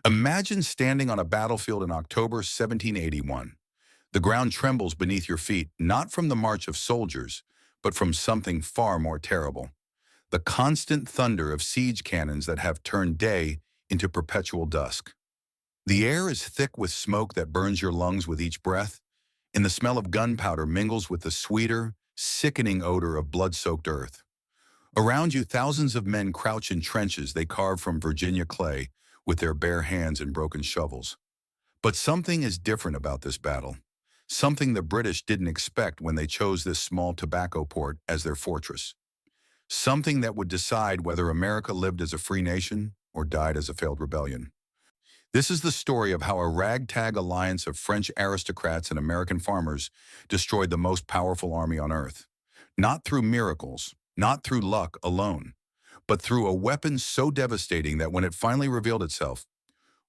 Imagine standing on a battlefield in October 1781. The ground trembles beneath your feet, not from the march of soldiers, but from something far more terrible. The constant thunder of siege cannons that have turned day into perpetual dusk. The air is thick with smoke that burns your lungs with each breath, and the smell of gunpowder mingles with the sweeter, sickening odor of blood-soaked earth. Around you, thousands of men crouch in trenches they carve from Virginia clay with their bare hands and broken shovels. But something is different about this battle. Something the British didn't expect when they chose this small tobacco port as their fortress. Something that would decide whether America lived as a free nation or died as a failed rebellion. This is the story of how a ragtag alliance of French aristocrats and American farmers destroyed the most powerful army on earth. Not through miracles, not through luck alone, but through a weapon so devastating that when it finally revealed itself,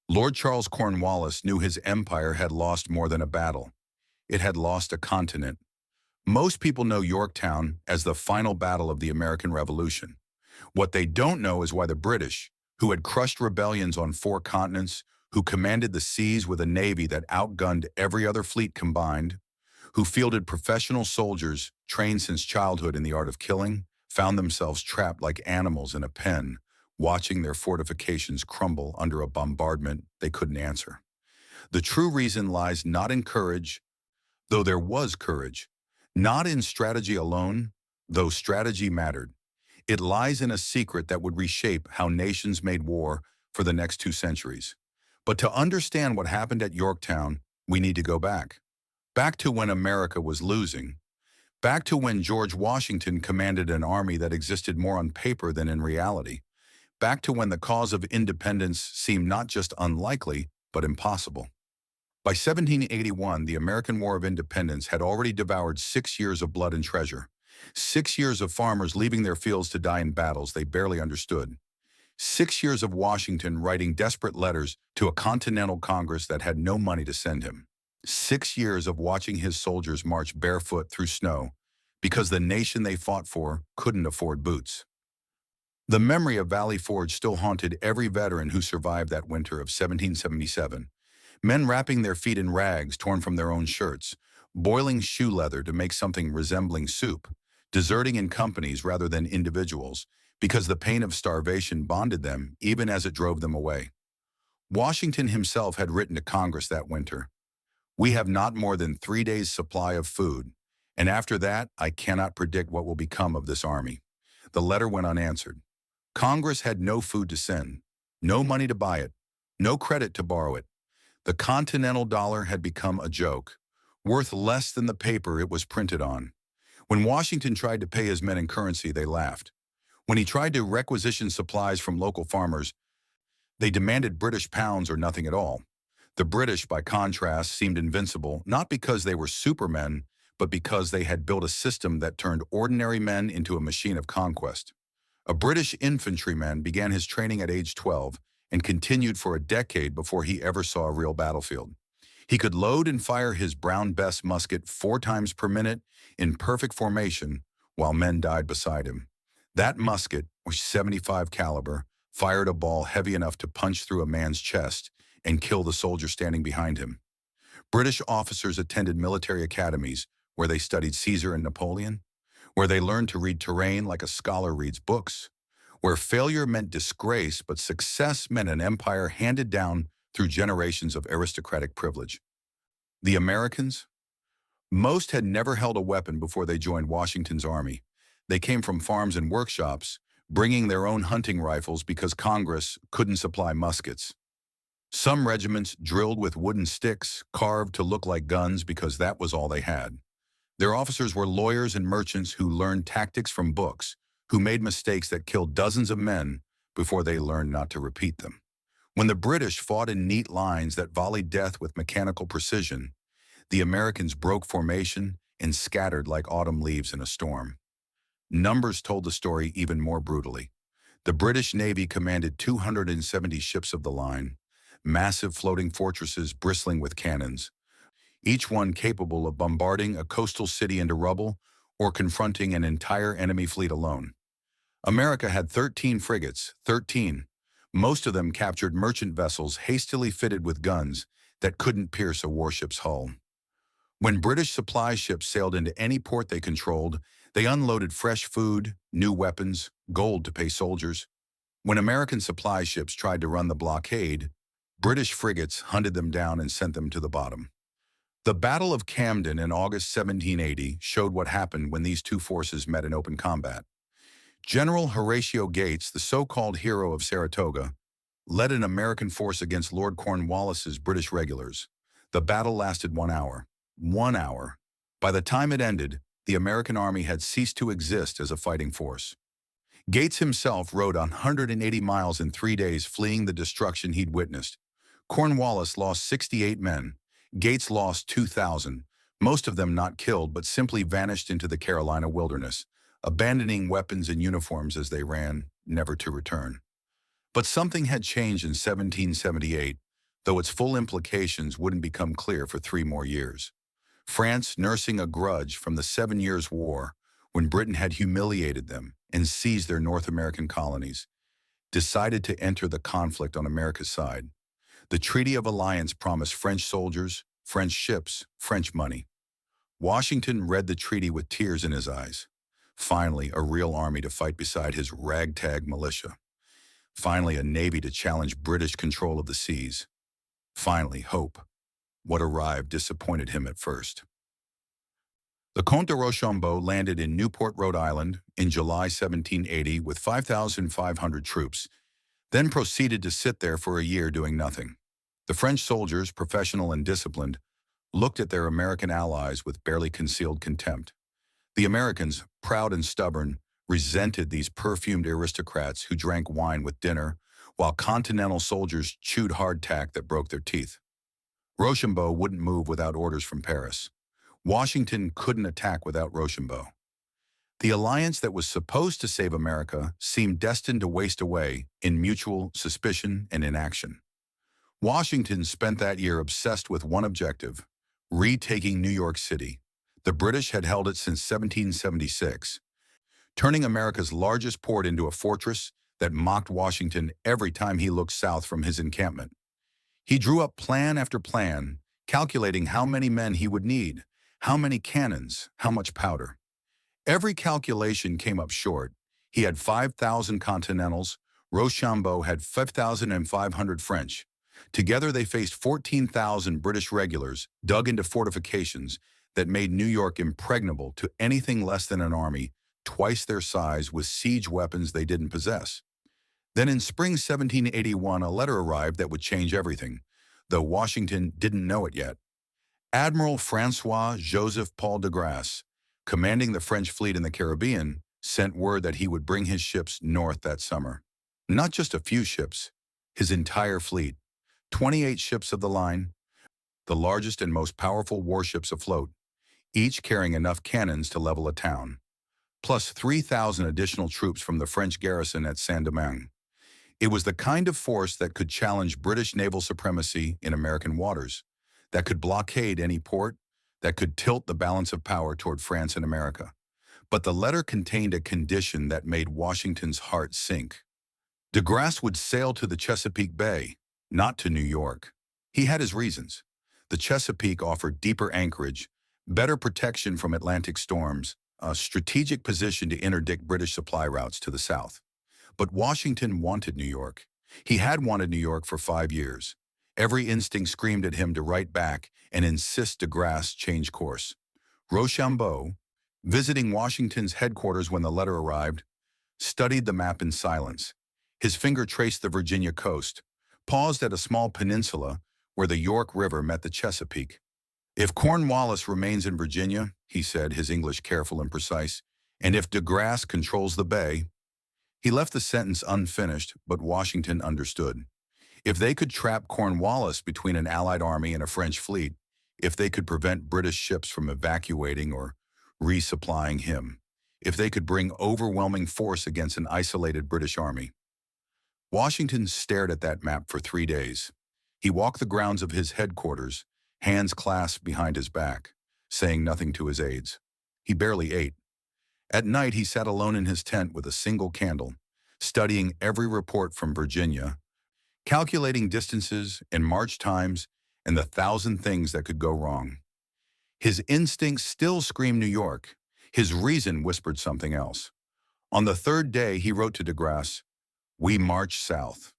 Lord Charles Cornwallis knew his empire had lost more than a battle. It had lost a continent. Most people know Yorktown as the final battle of the American Revolution. What they don't know is why the British, who had crushed rebellions on 4 continents, who commanded the seas with a navy that outgunned every other fleet combined, who fielded professional soldiers trained since childhood in the art of killing, found themselves trapped like animals in a pen, watching their fortifications crumble under a bombardment they couldn't answer. The true reason lies not in courage, though there was courage, not in strategy alone, though strategy mattered. It lies in a secret that would reshape how nations made war for the next 2 centuries. But to understand what happened at Yorktown, we need to go back. Back to when America was losing. Back to when George Washington commanded an army that existed more on paper than in reality. Back to when the cause of independence seemed not just unlikely, but impossible. By 1781, the American War of Independence had already devoured 6 years of blood and treasure. 6 years of farmers leaving their fields to die in battles they barely understood. 6 years of Washington writing desperate letters to a continental Congress that had no money to send him. 6 years of watching his soldiers march barefoot through snow because the nation they fought for couldn't afford boots. The memory of Valley Forge still haunted every veteran who survived that winter of 1777. Men wrapping their feet in rags torn from their own shirts, boiling shoe leather to make something resembling soup, deserting in companies rather than individuals, because the pain of starvation bonded them even as it drove them away. Washington himself had written to Congress that winter, "We have not more than 3 days' supply of food, and after that I cannot predict what will become of this army." The letter went unanswered. Congress had no food to send, no money to buy it, no credit to borrow it. The continental dollar had become a joke, worth less than the paper it was printed on. When Washington tried to pay his men in currency, they laughed. When he tried to requisition supplies from local farmers, they demanded British pounds or nothing at all. The British, by contrast, seemed invincible, not because they were supermen, but because they had built a system that turned ordinary men into a machine of conquest. A British infantryman began his training at age 12 and continued for a decade before he ever saw a real battlefield. He could load and fire his Brown Bess musket 4 times per minute in perfect formation while men died beside him. That musket, was 75 caliber, fired a ball heavy enough to punch through a man's chest and kill the soldier standing behind him. British officers attended military academies where they studied Caesar and Napoleon, where they learned to read terrain like a scholar reads books, where failure meant disgrace but success meant an empire handed down through generations of aristocratic privilege. The Americans? Most had never held a weapon before they joined Washington's army. They came from farms and workshops, bringing their own hunting rifles because Congress couldn't supply muskets. Some regiments drilled with wooden sticks, carved to look like guns because that was all they had. Their officers were lawyers and merchants who learned tactics from books, who made mistakes that killed dozens of men before they learned not to repeat them. When the British fought in neat lines that volleyed death with mechanical precision, the Americans broke formation and scattered like autumn leaves in a storm. Numbers told the story even more brutally. The British Navy commanded 270 ships of the line, massive floating fortresses bristling with cannons, each one capable of bombarding a coastal city into rubble or confronting an entire enemy fleet alone. America had 13 frigates, 13, Most of them captured merchant vessels hastily fitted with guns that couldn't pierce a warship's hull. When British supply ships sailed into any port they controlled, they unloaded fresh food, new weapons, gold to pay soldiers. When American supply ships tried to run the blockade, British frigates hunted them down and sent them to the bottom. The Battle of Camden in August 1780 showed what happened when these two forces met in open combat. General Horatio Gates, the so-called hero of Saratoga, led an American force against Lord Cornwallis's British regulars. The battle lasted 1 hour. 1 hour. By the time it ended, the American army had ceased to exist as a fighting force. Gates himself rode 180 miles in 3 days, fleeing the destruction he'd witnessed. Cornwallis lost 68 men. Gates lost 2,000, most of them not killed but simply vanished into the Carolina wilderness, abandoning weapons and uniforms as they ran, never to return. But something had changed in 1778, though its full implications wouldn't become clear for 3 more years. France, nursing a grudge from the 7 Years' War, when Britain had humiliated them and seized their North American colonies, decided to enter the conflict on America's side. The Treaty of Alliance promised French soldiers, French ships, French money. Washington read the treaty with tears in his eyes. Finally, a real army to fight beside his ragtag militia. Finally, a navy to challenge British control of the seas. Finally, hope. What arrived disappointed him at first. The Comte de Rochambeau landed in Newport, Rhode Island in July 1780 with 5,500 troops, then proceeded to sit there for a year doing nothing. The French soldiers, professional and disciplined, looked at their American allies with barely concealed contempt. The Americans, proud and stubborn, resented these perfumed aristocrats who drank wine with dinner, while continental soldiers chewed hardtack that broke their teeth. Rochambeau wouldn't move without orders from Paris. Washington couldn't attack without Rochambeau. The alliance that was supposed to save America seemed destined to waste away in mutual suspicion and inaction. Washington spent that year obsessed with one objective: retaking New York City. The British had held it since 1776, turning America's largest port into a fortress that mocked Washington every time he looked south from his encampment. He drew up plan after plan, calculating how many men he would need, how many cannons, how much powder. Every calculation came up short. He had 5,000 Continentals. Rochambeau had 5,500 French. Together they faced 14,000 British regulars dug into fortifications that made New York impregnable to anything less than an army twice their size with siege weapons they didn't possess. Then in spring 1781, a letter arrived that would change everything, though Washington didn't know it yet. Admiral François-Joseph Paul de Grasse, commanding the French fleet in the Caribbean, sent word that he would bring his ships north that summer. Not just a few ships, his entire fleet, 28 ships of the line, the largest and most powerful warships afloat, each carrying enough cannons to level a town, plus 3,000 additional troops from the French garrison at Saint-Domingue. It was the kind of force that could challenge British naval supremacy in American waters, that could blockade any port, that could tilt the balance of power toward France and America. But the letter contained a condition that made Washington's heart sink. De Grasse would sail to the Chesapeake Bay, not to New York. He had his reasons. The Chesapeake offered deeper anchorage, better protection from Atlantic storms, a strategic position to interdict British supply routes to the south. But Washington wanted New York. He had wanted New York for 5 years. Every instinct screamed at him to write back and insist De Grasse change course. Rochambeau, visiting Washington's headquarters when the letter arrived, studied the map in silence. His finger traced the Virginia coast, paused at a small peninsula where the York River met the Chesapeake. "If Cornwallis remains in Virginia," he said, his English careful and precise, "and if De Grasse controls the bay." He left the sentence unfinished, but Washington understood. If they could trap Cornwallis between an Allied army and a French fleet, if they could prevent British ships from evacuating or resupplying him, if they could bring overwhelming force against an isolated British army. Washington stared at that map for 3 days. He walked the grounds of his headquarters, hands clasped behind his back, saying nothing to his aides. He barely ate. At night, he sat alone in his tent with a single candle, studying every report from Virginia, calculating distances and march times and the thousand things that could go wrong. His instincts still screamed New York. His reason whispered something else. On the third day, he wrote to DeGrasse, "We march south."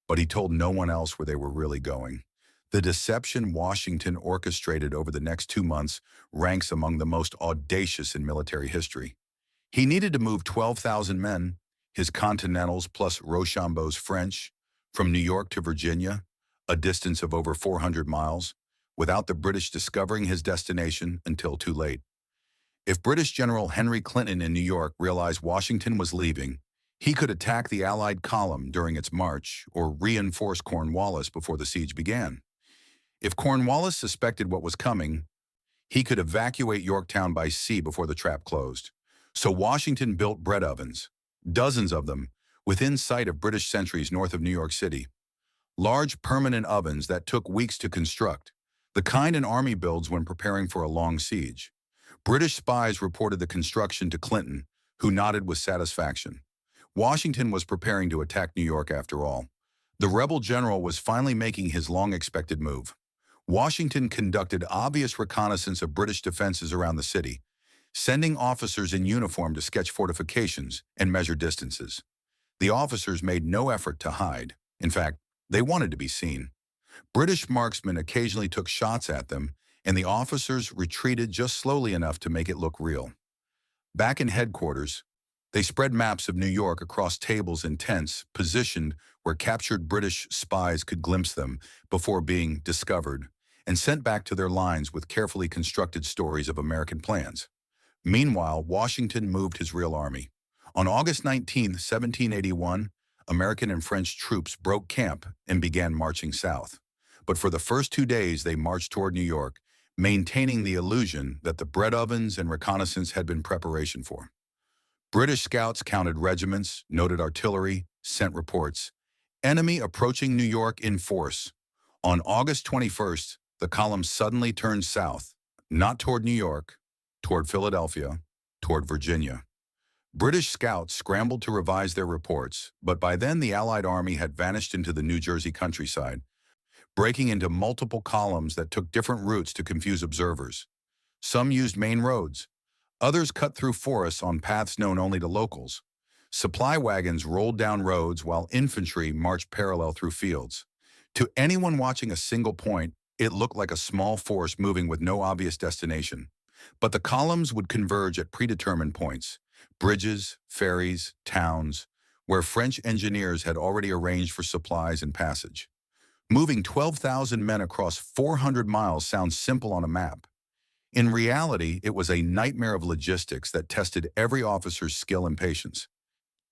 But he told no one else where they were really going. The deception Washington orchestrated over the next 2 months ranks among the most audacious in military history. He needed to move 12,000 men, his Continentals plus Rochambeau's French, from New York to Virginia, a distance of over 400 miles, without the British discovering his destination until too late. If British General Henry Clinton in New York realized Washington was leaving, he could attack the Allied column during its march or reinforce Cornwallis before the siege began. If Cornwallis suspected what was coming, he could evacuate Yorktown by sea before the trap closed. So Washington built bread ovens, dozens of them, within sight of British sentries north of New York City. Large permanent ovens that took weeks to construct, the kind an army builds when preparing for a long siege. British spies reported the construction to Clinton, who nodded with satisfaction. Washington was preparing to attack New York after all. The rebel general was finally making his long-expected move. Washington conducted obvious reconnaissance of British defenses around the city, sending officers in uniform to sketch fortifications and measure distances. The officers made no effort to hide. In fact, they wanted to be seen. British marksmen occasionally took shots at them, and the officers retreated just slowly enough to make it look real. Back in headquarters, they spread maps of New York across tables and tents, positioned where captured British spies could glimpse them before being discovered, and sent back to their lines with carefully constructed stories of American plans. Meanwhile, Washington moved his real army. On August 19, 1781, American and French troops broke camp and began marching south. But for the first 2 days, they marched toward New York, maintaining the illusion that the bread ovens and reconnaissance had been preparation for. British scouts counted regiments, noted artillery, sent reports. Enemy approaching New York in force. On August 21st, the column suddenly turned south, not toward New York, toward Philadelphia, toward Virginia. British scouts scrambled to revise their reports, but by then the Allied army had vanished into the New Jersey countryside, breaking into multiple columns that took different routes to confuse observers. Some used main roads. Others cut through forests on paths known only to locals. Supply wagons rolled down roads while infantry marched parallel through fields. To anyone watching a single point, it looked like a small force moving with no obvious destination. But the columns would converge at predetermined points, bridges, ferries, towns, where French engineers had already arranged for supplies and passage. Moving 12,000 men across 400 miles sounds simple on a map. In reality, it was a nightmare of logistics that tested every officer's skill and patience.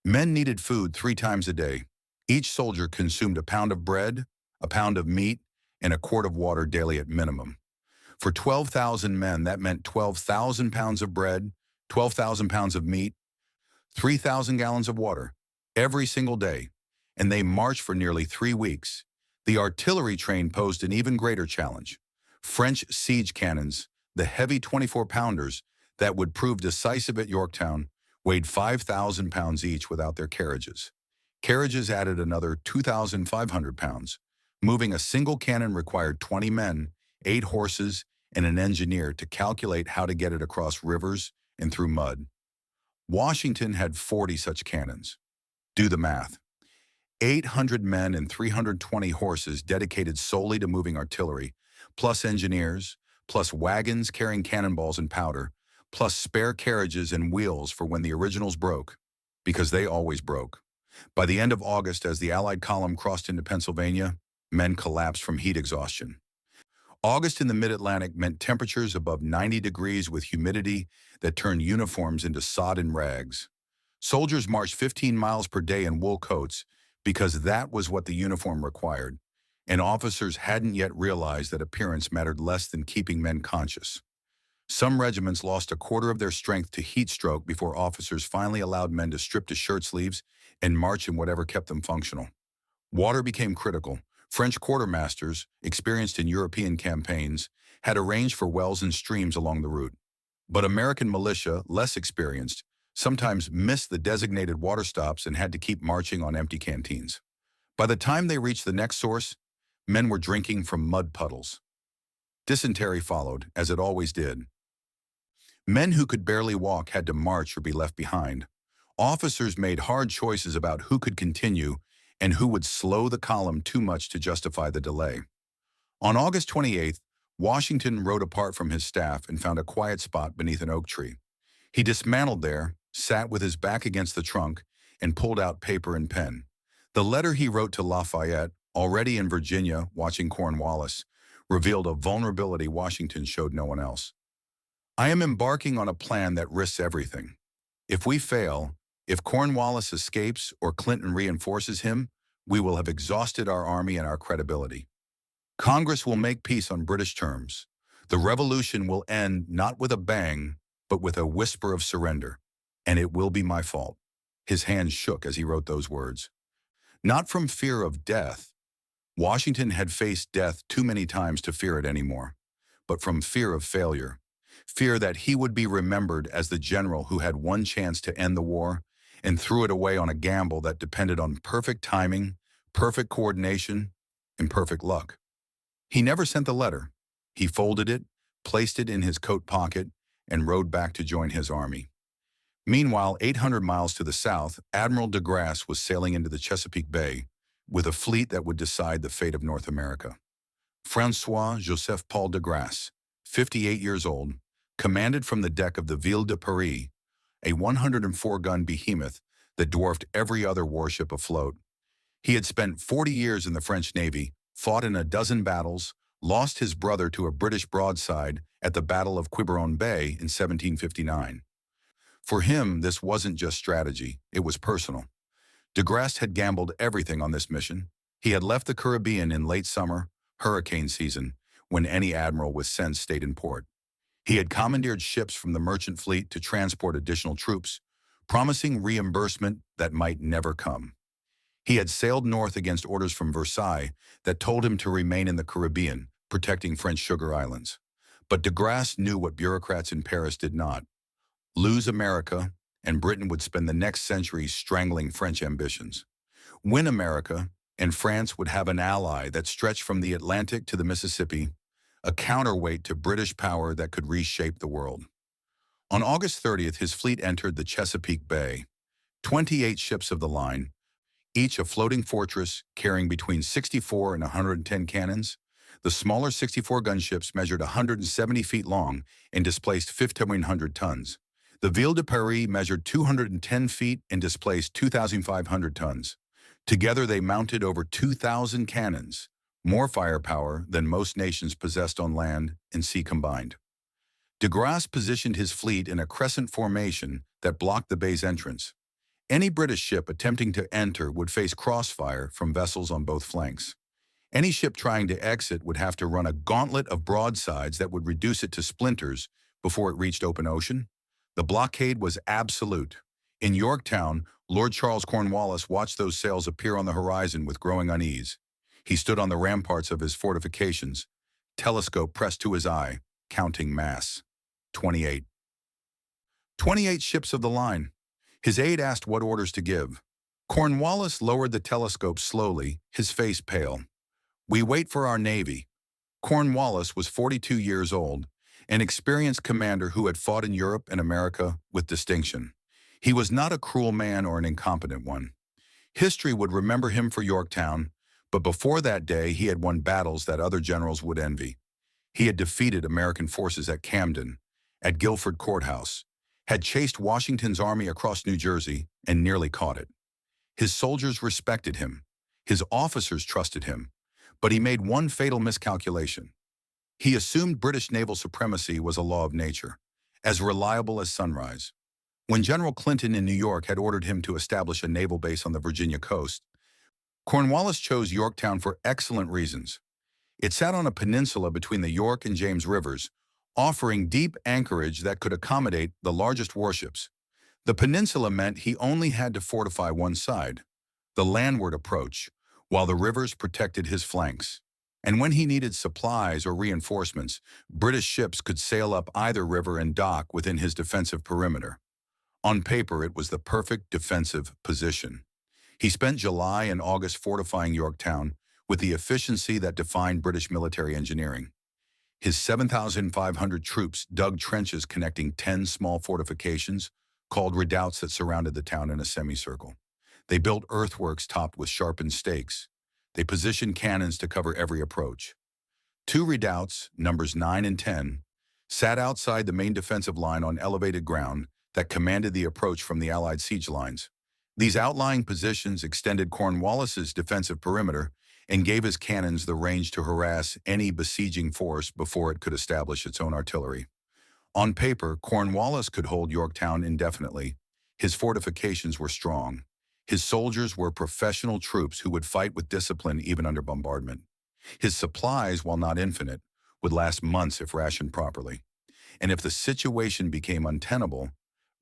Men needed food 3 times a day. Each soldier consumed a pound of bread, a pound of meat, and a quart of water daily at minimum. For 12,000 men, that meant 12,000 pounds of bread, 12,000 pounds of meat, 3,000 gallons of water, every single day, and they marched for nearly 3 weeks. The artillery train posed an even greater challenge. French siege cannons, the heavy 24-pounders that would prove decisive at Yorktown, weighed 5,000 pounds each without their carriages. Carriages added another 2,500 pounds. Moving a single cannon required 20 men, 8 horses, and an engineer to calculate how to get it across rivers and through mud. Washington had 40 such cannons. Do the math. 800 men and 320 horses dedicated solely to moving artillery, plus engineers, plus wagons carrying cannonballs and powder, plus spare carriages and wheels for when the originals broke, because they always broke. By the end of August, as the Allied column crossed into Pennsylvania, men collapsed from heat exhaustion. August in the mid-Atlantic meant temperatures above 90 degrees with humidity that turned uniforms into sodden rags. Soldiers marched 15 miles per day in wool coats because that was what the uniform required, and officers hadn't yet realized that appearance mattered less than keeping men conscious. Some regiments lost a quarter of their strength to heat stroke before officers finally allowed men to strip to shirt sleeves and march in whatever kept them functional. Water became critical. French quartermasters, experienced in European campaigns, had arranged for wells and streams along the route. But American militia, less experienced, sometimes missed the designated water stops and had to keep marching on empty canteens. By the time they reached the next source, men were drinking from mud puddles. Dysentery followed, as it always did. Men who could barely walk had to march or be left behind. Officers made hard choices about who could continue and who would slow the column too much to justify the delay. On August 28th, Washington rode apart from his staff and found a quiet spot beneath an oak tree. He dismantled there, sat with his back against the trunk, and pulled out paper and pen. The letter he wrote to Lafayette, already in Virginia watching Cornwallis, revealed a vulnerability Washington showed no one else. I am embarking on a plan that risks everything. If we fail, if Cornwallis escapes or Clinton reinforces him, we will have exhausted our army and our credibility. Congress will make peace on British terms. The revolution will end not with a bang, but with a whisper of surrender. And it will be my fault. His hands shook as he wrote those words. Not from fear of death. Washington had faced death too many times to fear it anymore, but from fear of failure. Fear that he would be remembered as the general who had one chance to end the war and threw it away on a gamble that depended on perfect timing, perfect coordination, and perfect luck. He never sent the letter. He folded it, placed it in his coat pocket, and rode back to join his army. Meanwhile, 800 miles to the south, Admiral de Grasse was sailing into the Chesapeake Bay with a fleet that would decide the fate of North America. François-Joseph Paul de Grasse, 58 years old, commanded from the deck of the Ville de Paris, a 104-gun behemoth that dwarfed every other warship afloat. He had spent 40 years in the French Navy, fought in a dozen battles, lost his brother to a British broadside at the Battle of Quiberon Bay in 1759. For him, this wasn't just strategy, it was personal. De Grasse had gambled everything on this mission. He had left the Caribbean in late summer, hurricane season, when any admiral with sense stayed in port. He had commandeered ships from the merchant fleet to transport additional troops, promising reimbursement that might never come. He had sailed north against orders from Versailles that told him to remain in the Caribbean, protecting French sugar islands. But de Grasse knew what bureaucrats in Paris did not: lose America, and Britain would spend the next century strangling French ambitions. Win America, and France would have an ally that stretched from the Atlantic to the Mississippi, a counterweight to British power that could reshape the world. On August 30th, his fleet entered the Chesapeake Bay. 28 ships of the line, each a floating fortress carrying between 64 and 110 cannons. The smaller 64 gunships measured 170 feet long and displaced 1,500 tons. The Ville de Paris measured 210 feet and displaced 2,500 tons. Together they mounted over 2,000 cannons, more firepower than most nations possessed on land and sea combined. De Grasse positioned his fleet in a crescent formation that blocked the bay's entrance. Any British ship attempting to enter would face crossfire from vessels on both flanks. Any ship trying to exit would have to run a gauntlet of broadsides that would reduce it to splinters before it reached open ocean. The blockade was absolute. In Yorktown, Lord Charles Cornwallis watched those sails appear on the horizon with growing unease. He stood on the ramparts of his fortifications, telescope pressed to his eye, counting mass. 28. 28 ships of the line. His aide asked what orders to give. Cornwallis lowered the telescope slowly, his face pale. We wait for our Navy. Cornwallis was 42 years old, an experienced commander who had fought in Europe and America with distinction. He was not a cruel man or an incompetent one. History would remember him for Yorktown, but before that day he had won battles that other generals would envy. He had defeated American forces at Camden, at Guilford Courthouse, had chased Washington's army across New Jersey and nearly caught it. His soldiers respected him. His officers trusted him. But he made one fatal miscalculation. He assumed British naval supremacy was a law of nature, as reliable as sunrise. When General Clinton in New York had ordered him to establish a naval base on the Virginia coast, Cornwallis chose Yorktown for excellent reasons. It sat on a peninsula between the York and James rivers, offering deep anchorage that could accommodate the largest warships. The peninsula meant he only had to fortify one side, the landward approach, while the rivers protected his flanks. And when he needed supplies or reinforcements, British ships could sail up either river and dock within his defensive perimeter. On paper, it was the perfect defensive position. He spent July and August fortifying Yorktown with the efficiency that defined British military engineering. His 7,500 troops dug trenches connecting 10 small fortifications, called redoubts, that surrounded the town in a semicircle. They built earthworks topped with sharpened stakes. They positioned cannons to cover every approach. Two redoubts, numbers 9 and 10, sat outside the main defensive line on elevated ground that commanded the approach from the Allied siege lines. These outlying positions extended Cornwallis's defensive perimeter and gave his cannons the range to harass any besieging force before it could establish its own artillery. On paper, Cornwallis could hold Yorktown indefinitely. His fortifications were strong. His soldiers were professional troops who would fight with discipline even under bombardment. His supplies, while not infinite, would last months if rationed properly. And if the situation became untenable,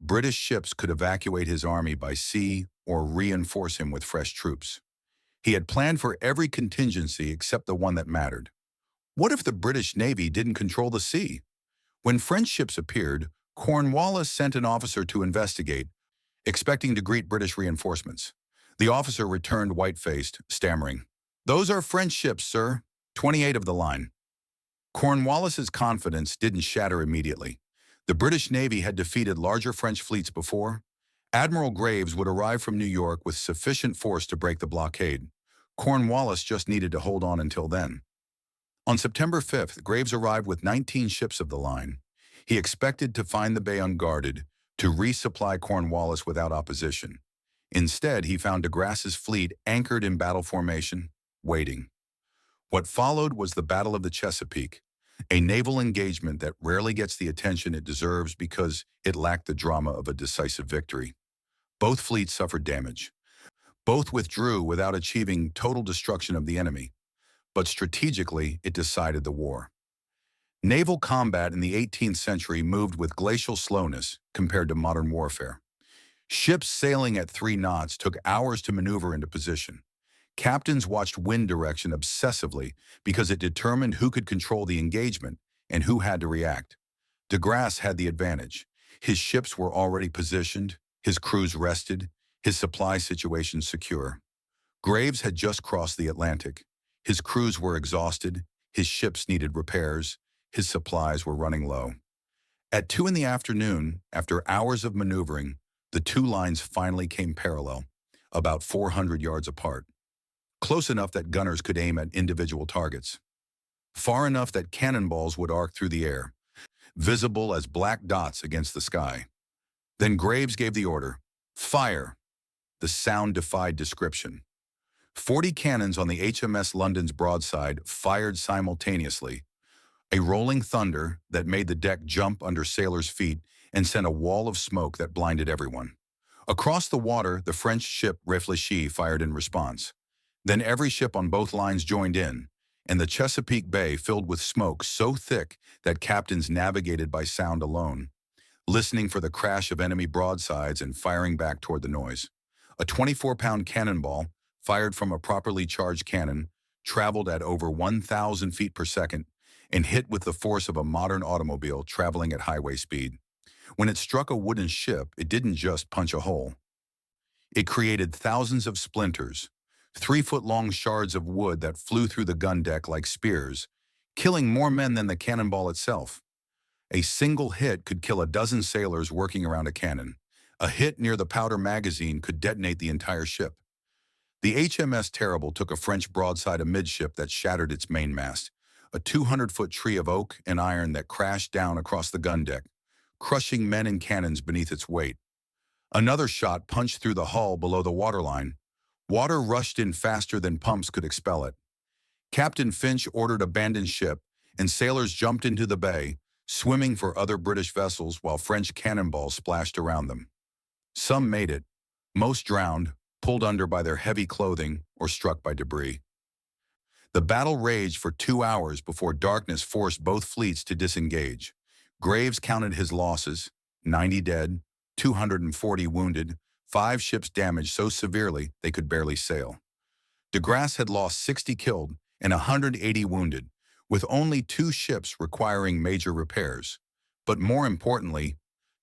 British ships could evacuate his army by sea or reinforce him with fresh troops. He had planned for every contingency except the one that mattered. What if the British Navy didn't control the sea? When French ships appeared, Cornwallis sent an officer to investigate, expecting to greet British reinforcements. The officer returned white-faced, stammering, "Those are French ships, sir. 28 of the line." Cornwallis's confidence didn't shatter immediately. The British Navy had defeated larger French fleets before. Admiral Graves would arrive from New York with sufficient force to break the blockade. Cornwallis just needed to hold on until then. On September 5th, Graves arrived with 19 ships of the line. He expected to find the bay unguarded, to resupply Cornwallis without opposition. Instead, he found de Grasse's fleet anchored in battle formation, waiting. What followed was the Battle of the Chesapeake, a naval engagement that rarely gets the attention it deserves because it lacked the drama of a decisive victory. Both fleets suffered damage. Both withdrew without achieving total destruction of the enemy, but strategically it decided the war. Naval combat in the 18th century moved with glacial slowness compared to modern warfare. Ships sailing at 3 knots took hours to maneuver into position. Captains watched wind direction obsessively because it determined who could control the engagement and who had to react. De Grasse had the advantage. His ships were already positioned, his crews rested, his supply situation secure. Graves had just crossed the Atlantic. His crews were exhausted, his ships needed repairs, his supplies were running low. At 2 in the afternoon, after hours of maneuvering, the two lines finally came parallel, about 400 yards apart. Close enough that gunners could aim at individual targets. Far enough that cannonballs would arc through the air, visible as black dots against the sky. Then Graves gave the order, "Fire!" The sound defied description. 40 cannons on the HMS London's broadside fired simultaneously, a rolling thunder that made the deck jump under sailors' feet and sent a wall of smoke that blinded everyone. Across the water, the French ship Réfléchi fired in response. Then every ship on both lines joined in, and the Chesapeake Bay filled with smoke so thick that captains navigated by sound alone, listening for the crash of enemy broadsides and firing back toward the noise. A 24-pound cannonball, fired from a properly charged cannon, traveled at over 1,000 feet per second and hit with the force of a modern automobile traveling at highway speed. When it struck a wooden ship, it didn't just punch a hole. It created thousands of splinters, 3-foot-long shards of wood that flew through the gun deck like spears, killing more men than the cannonball itself. A single hit could kill a dozen sailors working around a cannon. A hit near the powder magazine could detonate the entire ship. The HMS Terrible took a French broadside amidship that shattered its mainmast, a 200-foot tree of oak and iron that crashed down across the gun deck, crushing men and cannons beneath its weight. Another shot punched through the hull below the waterline. Water rushed in faster than pumps could expel it. Captain Finch ordered abandoned ship, and sailors jumped into the bay, swimming for other British vessels while French cannonballs splashed around them. Some made it. Most drowned, pulled under by their heavy clothing, or struck by debris. The battle raged for 2 hours before darkness forced both fleets to disengage. Graves counted his losses: 90 dead, 240 wounded, 5 ships damaged so severely they could barely sail. De Grasse had lost 60 killed and 180 wounded, with only 2 ships requiring major repairs. But more importantly,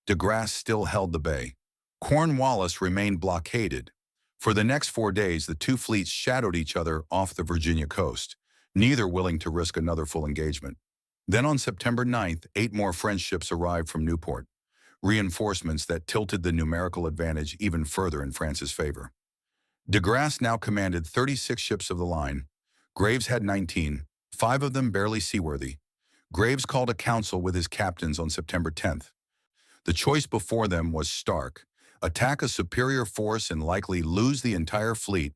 De Grasse still held the bay. Cornwallis remained blockaded. For the next 4 days, the two fleets shadowed each other off the Virginia coast, neither willing to risk another full engagement. Then on September 9th, 8 more French ships arrived from Newport, reinforcements that tilted the numerical advantage even further in France's favor. De Grasse now commanded 36 ships of the line. Graves had 19, 5 of them barely seaworthy. Graves called a council with his captains on September 10th. The choice before them was stark: attack a superior force and likely lose the entire fleet,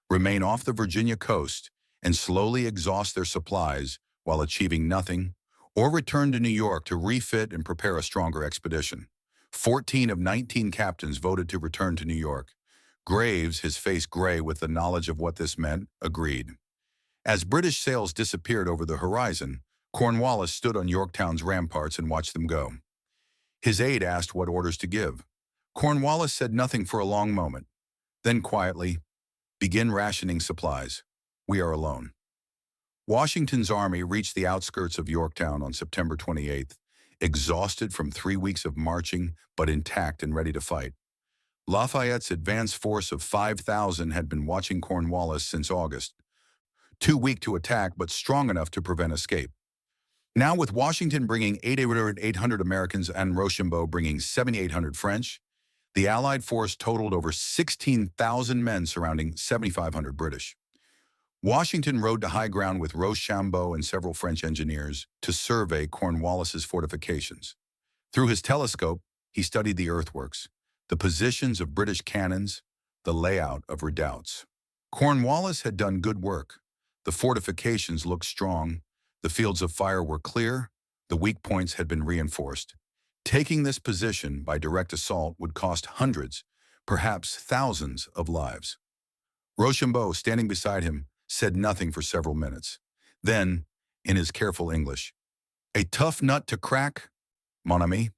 remain off the Virginia coast, and slowly exhaust their supplies while achieving nothing, or return to New York to refit and prepare a stronger expedition. 14 of 19 captains voted to return to New York. Graves, his face gray with the knowledge of what this meant, agreed. As British sails disappeared over the horizon, Cornwallis stood on Yorktown's ramparts and watched them go. His aide asked what orders to give. Cornwallis said nothing for a long moment. Then quietly, "Begin rationing supplies. We are alone." Washington's army reached the outskirts of Yorktown on September 28th, exhausted from 3 weeks of marching, but intact and ready to fight. Lafayette's advance force of 5,000 had been watching Cornwallis since August, too weak to attack but strong enough to prevent escape. Now, with Washington bringing 800 Americans and Rochambeau bringing 7,800 French, the Allied force totaled over 16,000 men surrounding 7,500 British. Washington rode to high ground with Rochambeau and several French engineers to survey Cornwallis's fortifications. Through his telescope, he studied the earthworks, the positions of British cannons, the layout of redoubts. Cornwallis had done good work. The fortifications looked strong. The fields of fire were clear. The weak points had been reinforced. Taking this position by direct assault would cost hundreds, perhaps thousands of lives. Rochambeau, standing beside him, said nothing for several minutes. Then, in his careful English, "A tough nut to crack, mon ami."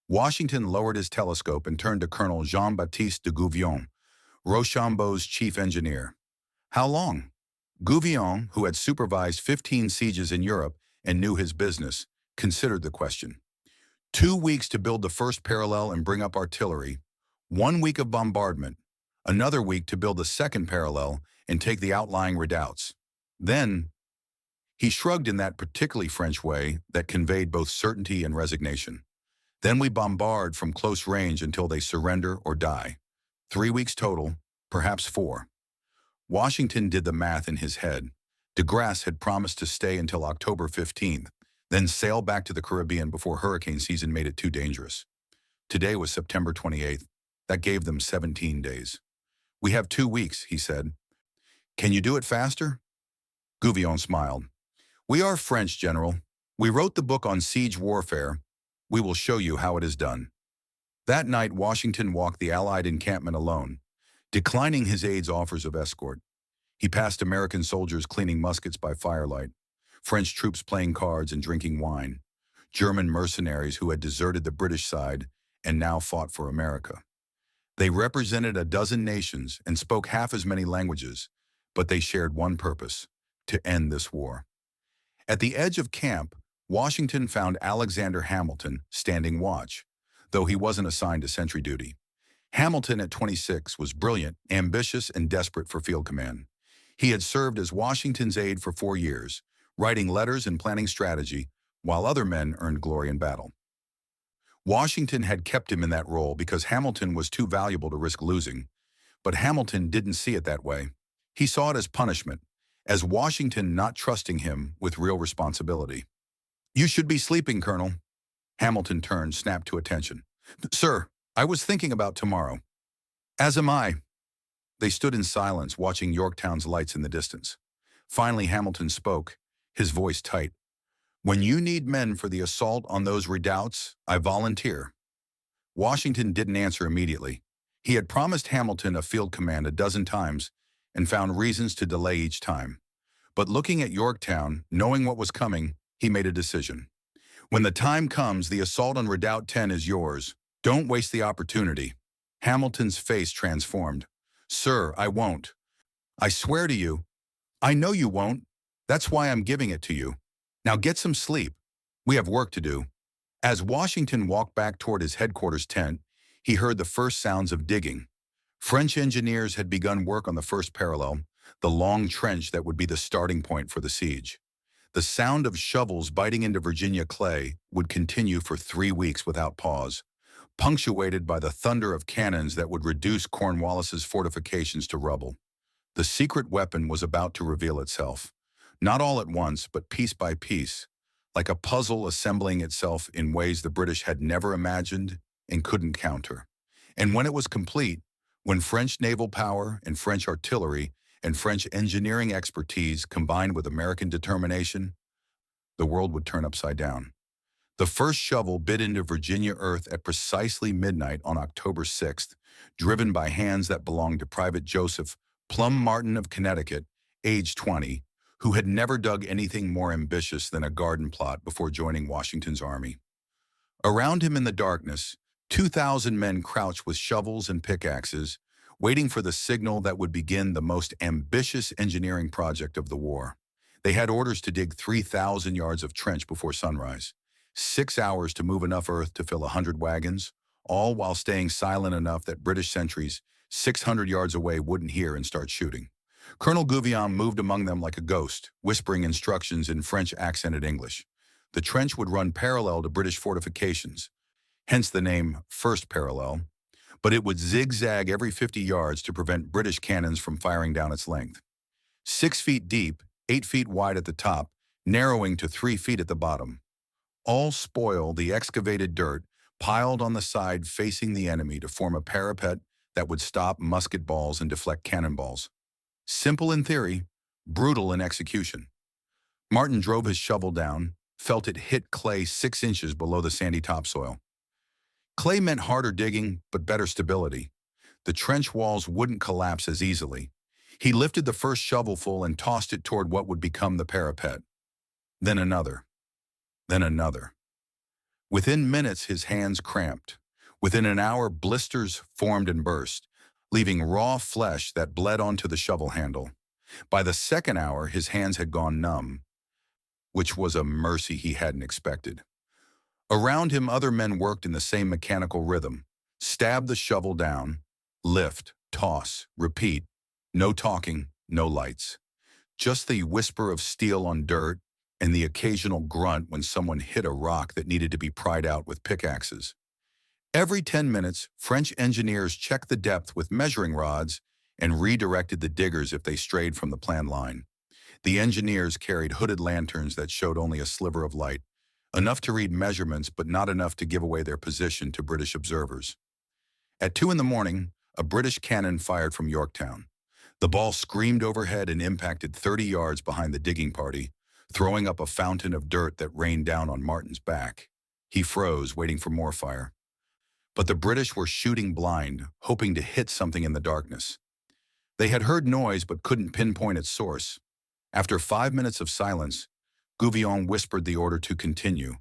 Washington lowered his telescope and turned to Colonel Jean-Baptiste de Gouvion, Rochambeau's chief engineer. "How long?" Gouvion, who had supervised 15 sieges in Europe and knew his business, considered the question. 2 weeks to build the first parallel and bring up artillery, 1 week of bombardment, another week to build the second parallel and take the outlying redoubts. Then, he shrugged in that particularly French way that conveyed both certainty and resignation. "Then we bombard from close range until they surrender or die. 3 weeks total, perhaps 4. Washington did the math in his head. De Grasse had promised to stay until October 15th, then sail back to the Caribbean before hurricane season made it too dangerous. Today was September 28th. That gave them 17 days. "We have 2 weeks, he said. "Can you do it faster?" Gouvion smiled. "We are French, General. We wrote the book on siege warfare. We will show you how it is done." That night, Washington walked the Allied encampment alone, declining his aide's offers of escort. He passed American soldiers cleaning muskets by firelight, French troops playing cards and drinking wine, German mercenaries who had deserted the British side and now fought for America. They represented a dozen nations and spoke half as many languages, but they shared one purpose: to end this war. At the edge of camp, Washington found Alexander Hamilton standing watch, though he wasn't assigned to sentry duty. Hamilton, at 26, was brilliant, ambitious, and desperate for field command. He had served as Washington's aide for 4 years, writing letters and planning strategy, while other men earned glory in battle. Washington had kept him in that role because Hamilton was too valuable to risk losing, but Hamilton didn't see it that way. He saw it as punishment, as Washington not trusting him with real responsibility. "You should be sleeping, Colonel." Hamilton turned, snapped to attention. "Sir, I was thinking about tomorrow." "As am I." They stood in silence, watching Yorktown's lights in the distance. Finally, Hamilton spoke, his voice tight. "When you need men for the assault on those redoubts, I volunteer." Washington didn't answer immediately. He had promised Hamilton a field command a dozen times and found reasons to delay each time. But looking at Yorktown, knowing what was coming, he made a decision. "When the time comes, the assault on Redoubt 10 is yours. Don't waste the opportunity." Hamilton's face transformed. "Sir, I won't. I swear to you. I know you won't. That's why I'm giving it to you. Now get some sleep. We have work to do." As Washington walked back toward his headquarters tent, he heard the first sounds of digging. French engineers had begun work on the first parallel, the long trench that would be the starting point for the siege. The sound of shovels biting into Virginia clay would continue for 3 weeks without pause, punctuated by the thunder of cannons that would reduce Cornwallis's fortifications to rubble. The secret weapon was about to reveal itself, not all at once, but piece by piece, like a puzzle assembling itself in ways the British had never imagined and couldn't counter. And when it was complete, when French naval power and French artillery and French engineering expertise combined with American determination, the world would turn upside down. The first shovel bit into Virginia earth at precisely midnight on October 6th, driven by hands that belonged to Private Joseph Plum Martin of Connecticut, age 20, who had never dug anything more ambitious than a garden plot before joining Washington's army. Around him in the darkness, 2,000 men crouched with shovels and pickaxes, waiting for the signal that would begin the most ambitious engineering project of the war. They had orders to dig 3,000 yards of trench before sunrise, 6 hours to move enough earth to fill 100 wagons, all while staying silent enough that British sentries 600 yards away wouldn't hear and start shooting. Colonel Gouvion moved among them like a ghost, whispering instructions in French-accented English. The trench would run parallel to British fortifications, hence the name First Parallel, but it would zigzag every 50 yards to prevent British cannons from firing down its length. 6 feet deep, 8 feet wide at the top, narrowing to 3 feet at the bottom. All spoil the excavated dirt piled on the side facing the enemy to form a parapet that would stop musket balls and deflect cannonballs. Simple in theory, brutal in execution. Martin drove his shovel down, felt it hit clay 6 inches below the sandy topsoil. Clay meant harder digging, but better stability. The trench walls wouldn't collapse as easily. He lifted the first shovelful and tossed it toward what would become the parapet. Then another. Then another. Within minutes, his hands cramped. Within an hour, blisters formed and burst, leaving raw flesh that bled onto the shovel handle. By the second hour, his hands had gone numb, which was a mercy he hadn't expected. Around him, other men worked in the same mechanical rhythm. Stab the shovel down, lift, toss, repeat. No talking, no lights. Just the whisper of steel on dirt and the occasional grunt when someone hit a rock that needed to be pried out with pickaxes. Every 10 minutes, French engineers checked the depth with measuring rods and redirected the diggers if they strayed from the planned line. The engineers carried hooded lanterns that showed only a sliver of light, enough to read measurements but not enough to give away their position to British observers. At 2 in the morning, a British cannon fired from Yorktown. The ball screamed overhead and impacted 30 yards behind the digging party, throwing up a fountain of dirt that rained down on Martin's back. He froze, waiting for more fire. But the British were shooting blind, hoping to hit something in the darkness. They had heard noise but couldn't pinpoint its source. After 5 minutes of silence, Gouvion whispered the order to continue,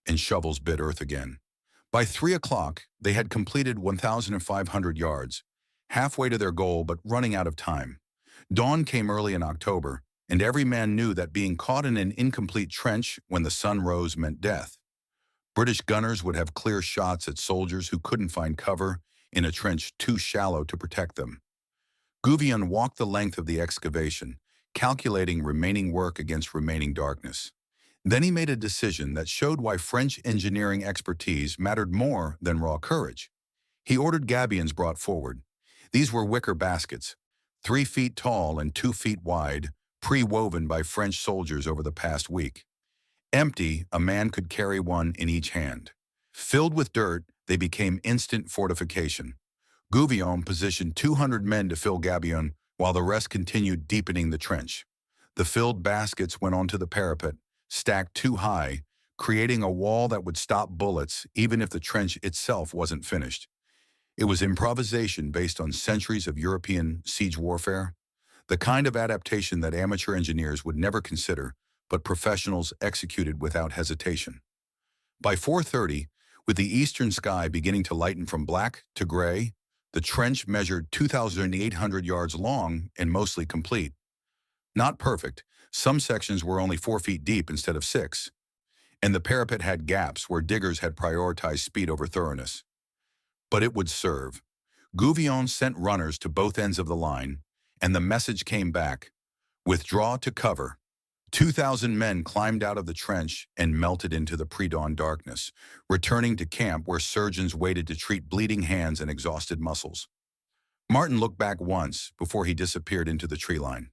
and shovels bit earth again. By 3 o'clock, they had completed 1,500 yards, halfway to their goal but running out of time. Dawn came early in October, and every man knew that being caught in an incomplete trench when the sun rose meant death. British gunners would have clear shots at soldiers who couldn't find cover in a trench too shallow to protect them. Gouvion walked the length of the excavation, calculating remaining work against remaining darkness. Then he made a decision that showed why French engineering expertise mattered more than raw courage. He ordered gabions brought forward. These were wicker baskets, 3 feet tall and 2 feet wide, pre-woven by French soldiers over the past week. Empty, a man could carry one in each hand. Filled with dirt, they became instant fortification. Gouvion positioned 200 men to fill gabion, while the rest continued deepening the trench. The filled baskets went onto the parapet, stacked too high, creating a wall that would stop bullets even if the trench itself wasn't finished. It was improvisation based on centuries of European siege warfare, the kind of adaptation that amateur engineers would never consider, but professionals executed without hesitation. By 4:30, with the eastern sky beginning to lighten from black to gray, the trench measured 2,800 yards long and mostly complete. Not perfect, some sections were only 4 feet deep instead of 6, and the parapet had gaps where diggers had prioritized speed over thoroughness. But it would serve. Gouvion sent runners to both ends of the line, and the message came back: withdraw to cover. 2,000 men climbed out of the trench and melted into the pre-dawn darkness, returning to camp where surgeons waited to treat bleeding hands and exhausted muscles. Martin looked back once before he disappeared into the tree line.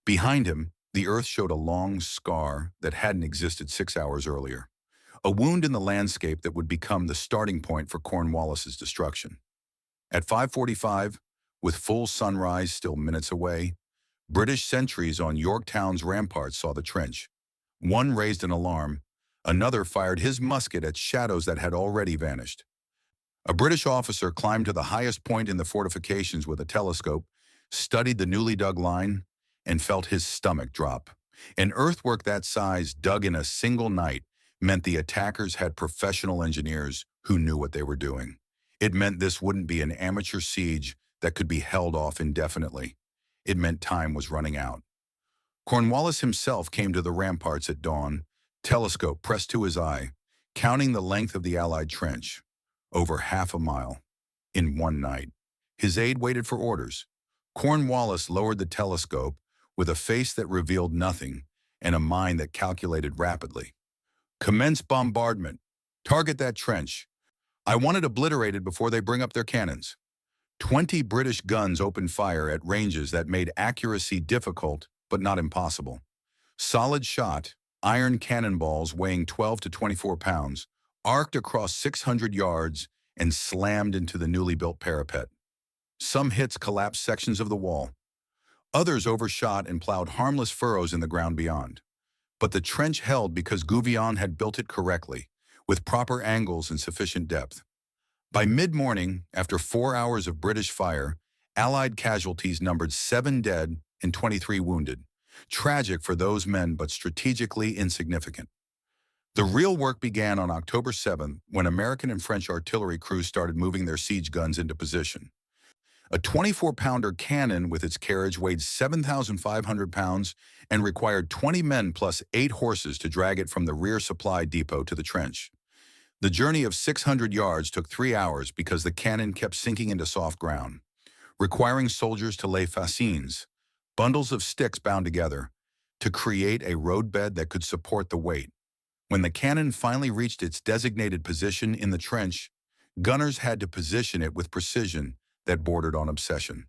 Behind him, the earth showed a long scar that hadn't existed 6 hours earlier, a wound in the landscape that would become the starting point for Cornwallis's destruction. At 5:45, with full sunrise still minutes away, British sentries on Yorktown's ramparts saw the trench. One raised an alarm, another fired his musket at shadows that had already vanished. A British officer climbed to the highest point in the fortifications with a telescope, studied the newly dug line, and felt his stomach drop. An earthwork that size dug in a single night meant the attackers had professional engineers who knew what they were doing. It meant this wouldn't be an amateur siege that could be held off indefinitely. It meant time was running out. Cornwallis himself came to the ramparts at dawn, telescope pressed to his eye, counting the length of the Allied trench. Over half a mile. In one night. His aide waited for orders. Cornwallis lowered the telescope with a face that revealed nothing and a mind that calculated rapidly. Commence bombardment. Target that trench. I want it obliterated before they bring up their cannons. 20 British guns opened fire at ranges that made accuracy difficult but not impossible. Solid shot, iron cannonballs weighing 12 to 24 pounds, arced across 600 yards and slammed into the newly built parapet. Some hits collapsed sections of the wall. Others overshot and plowed harmless furrows in the ground beyond. But the trench held because Gouvion had built it correctly, with proper angles and sufficient depth. By mid-morning, after 4 hours of British fire, Allied casualties numbered 7 dead and 23 wounded. Tragic for those men, but strategically insignificant. The real work began on October 7th when American and French artillery crews started moving their siege guns into position. A 24-pounder cannon with its carriage weighed 7,500 pounds and required 20 men plus 8 horses to drag it from the rear supply depot to the trench. The journey of 600 yards took 3 hours because the cannon kept sinking into soft ground, requiring soldiers to lay fascines, bundles of sticks bound together, to create a roadbed that could support the weight. When the cannon finally reached its designated position in the trench, gunners had to position it with precision that bordered on obsession.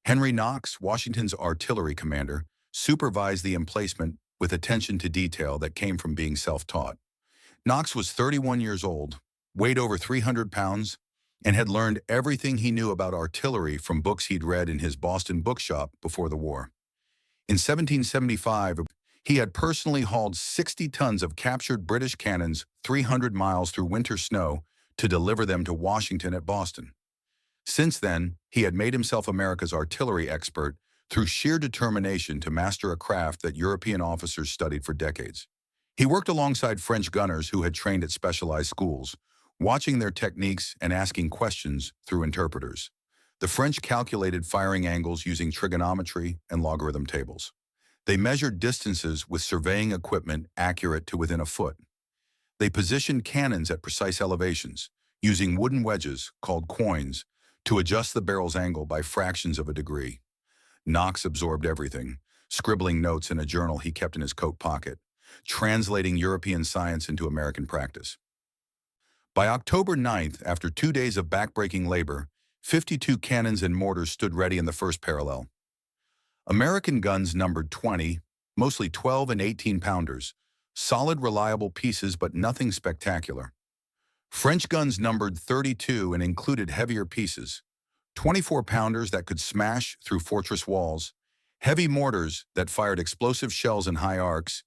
Henry Knox, Washington's artillery commander, supervised the emplacement with attention to detail that came from being self-taught. Knox was 31 years old, weighed over 300 pounds, and had learned everything he knew about artillery from books he'd read in his Boston bookshop before the war. In 1775, he had personally hauled 60 tons of captured British cannons 300 miles through winter snow to deliver them to Washington at Boston. Since then, he had made himself America's artillery expert through sheer determination to master a craft that European officers studied for decades. He worked alongside French gunners who had trained at specialized schools, watching their techniques and asking questions through interpreters. The French calculated firing angles using trigonometry and logarithm tables. They measured distances with surveying equipment accurate to within a foot. They positioned cannons at precise elevations, using wooden wedges, called quoins, to adjust the barrel's angle by fractions of a degree. Knox absorbed everything, scribbling notes in a journal he kept in his coat pocket, translating European science into American practice. By October 9th, after 2 days of backbreaking labor, 52 cannons and mortars stood ready in the first parallel. American guns numbered 20, mostly 12 and 18-pounders, solid, reliable pieces but nothing spectacular. French guns numbered 32 and included heavier pieces, 24-pounders that could smash through fortress walls, heavy mortars that fired explosive shells in high arcs,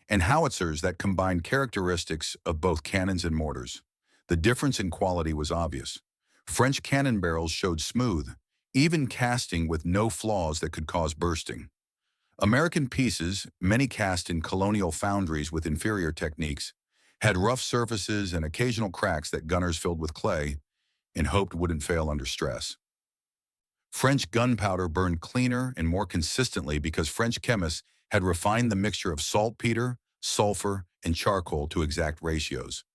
and howitzers that combined characteristics of both cannons and mortars. The difference in quality was obvious. French cannon barrels showed smooth, even casting with no flaws that could cause bursting. American pieces, many cast in colonial foundries with inferior techniques, had rough surfaces and occasional cracks that gunners filled with clay and hoped wouldn't fail under stress. French gunpowder burned cleaner and more consistently because French chemists had refined the mixture of saltpeter, sulfur, and charcoal to exact ratios.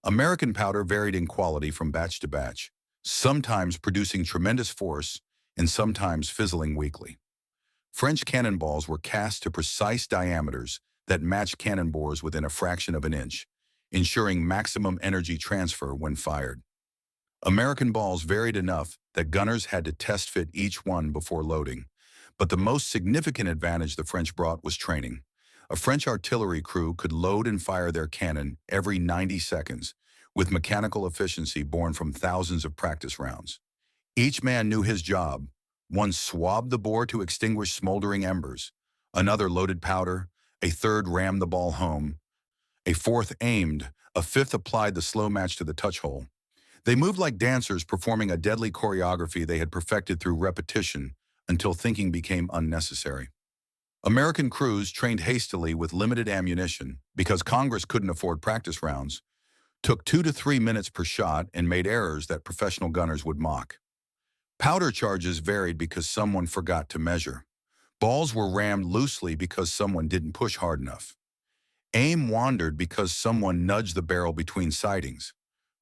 American powder varied in quality from batch to batch. sometimes producing tremendous force and sometimes fizzling weakly. French cannonballs were cast to precise diameters that matched cannonbores within a fraction of an inch, ensuring maximum energy transfer when fired. American balls varied enough that gunners had to test fit each one before loading. But the most significant advantage the French brought was training. A French artillery crew could load and fire their cannon every 90 seconds, with mechanical efficiency born from thousands of practice rounds. Each man knew his job. One swabbed the bore to extinguish smoldering embers. Another loaded powder. A third rammed the ball home. A fourth aimed. A fifth applied the slow match to the touch hole. They moved like dancers performing a deadly choreography they had perfected through repetition until thinking became unnecessary. American crews, trained hastily with limited ammunition because Congress couldn't afford practice rounds, took 2 to 3 minutes per shot and made errors that professional gunners would mock. Powder charges varied because someone forgot to measure. Balls were rammed loosely because someone didn't push hard enough. Aim wandered because someone nudged the barrel between sightings.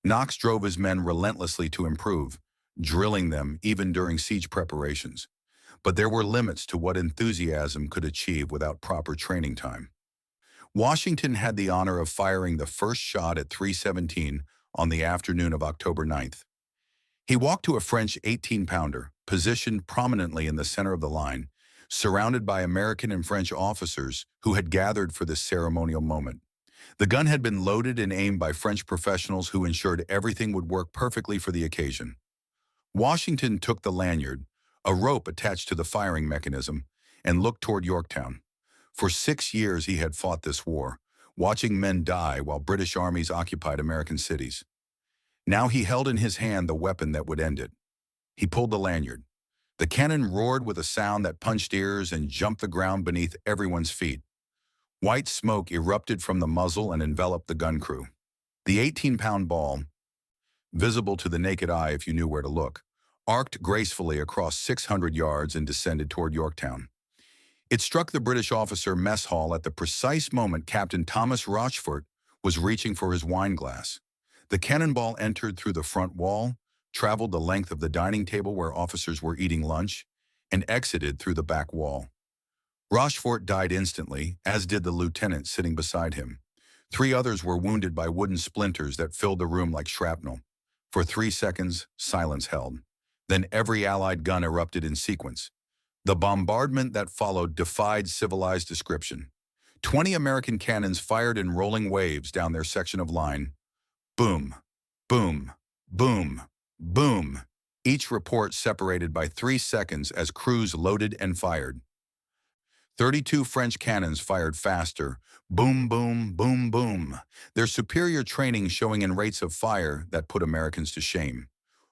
Knox drove his men relentlessly to improve, drilling them even during siege preparations. But there were limits to what enthusiasm could achieve without proper training time. Washington had the honor of firing the first shot at 3:17 on the afternoon of October 9th. He walked to a French 18-pounder, positioned prominently in the center of the line, surrounded by American and French officers who had gathered for this ceremonial moment. The gun had been loaded and aimed by French professionals who ensured everything would work perfectly for the occasion. Washington took the lanyard, a rope attached to the firing mechanism, and looked toward Yorktown. For 6 years he had fought this war, watching men die while British armies occupied American cities. Now he held in his hand the weapon that would end it. He pulled the lanyard. The cannon roared with a sound that punched ears and jumped the ground beneath everyone's feet. White smoke erupted from the muzzle and enveloped the gun crew. The 18-pound ball, visible to the naked eye if you knew where to look, arced gracefully across 600 yards and descended toward Yorktown. It struck the British officer mess hall at the precise moment Captain Thomas Rochfort was reaching for his wine glass. The cannonball entered through the front wall, traveled the length of the dining table where officers were eating lunch, and exited through the back wall. Rochefort died instantly, as did the lieutenant sitting beside him. 3 others were wounded by wooden splinters that filled the room like shrapnel. For 3 seconds, silence held. Then every Allied gun erupted in sequence. The bombardment that followed defied civilized description. 20 American cannons fired in rolling waves down their section of line. Boom, boom, boom, boom. Each report separated by 3 seconds as crews loaded and fired. 32 French cannons fired faster. Boom, boom, boom, boom. Their superior training showing in rates of fire that put Americans to shame.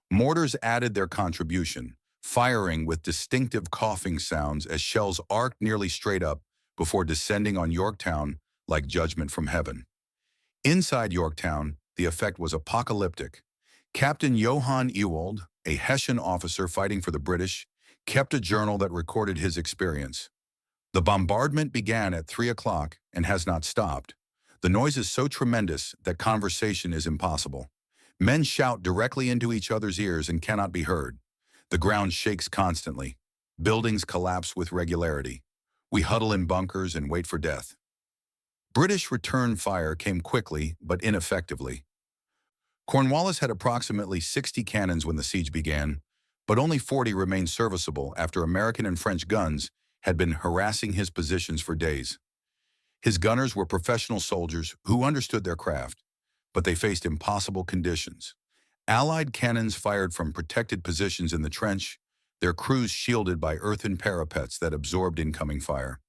Mortars added their contribution, firing with distinctive coughing sounds as shells arced nearly straight up before descending on Yorktown like judgment from heaven. Inside Yorktown, the effect was apocalyptic. Captain Johann Ewald, a Hessian officer fighting for the British, kept a journal that recorded his experience. The bombardment began at 3 o'clock and has not stopped. The noise is so tremendous that conversation is impossible. Men shout directly into each other's ears and cannot be heard. The ground shakes constantly. Buildings collapse with regularity. We huddle in bunkers and wait for death. British return fire came quickly but ineffectively. Cornwallis had approximately 60 cannons when the siege began, but only 40 remained serviceable after American and French guns had been harassing his positions for days. His gunners were professional soldiers who understood their craft, but they faced impossible conditions. Allied cannons fired from protected positions in the trench, their crews shielded by earthen parapets that absorbed incoming fire.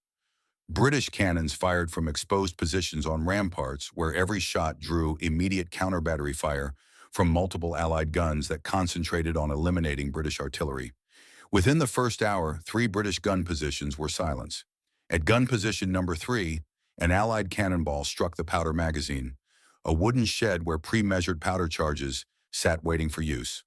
British cannons fired from exposed positions on ramparts where every shot drew immediate counter-battery fire from multiple Allied guns that concentrated on eliminating British artillery. Within the first hour, 3 British gun positions were silenced. At gun position number 3, an Allied cannonball struck the powder magazine, a wooden shed where pre-measured powder charges sat waiting for use.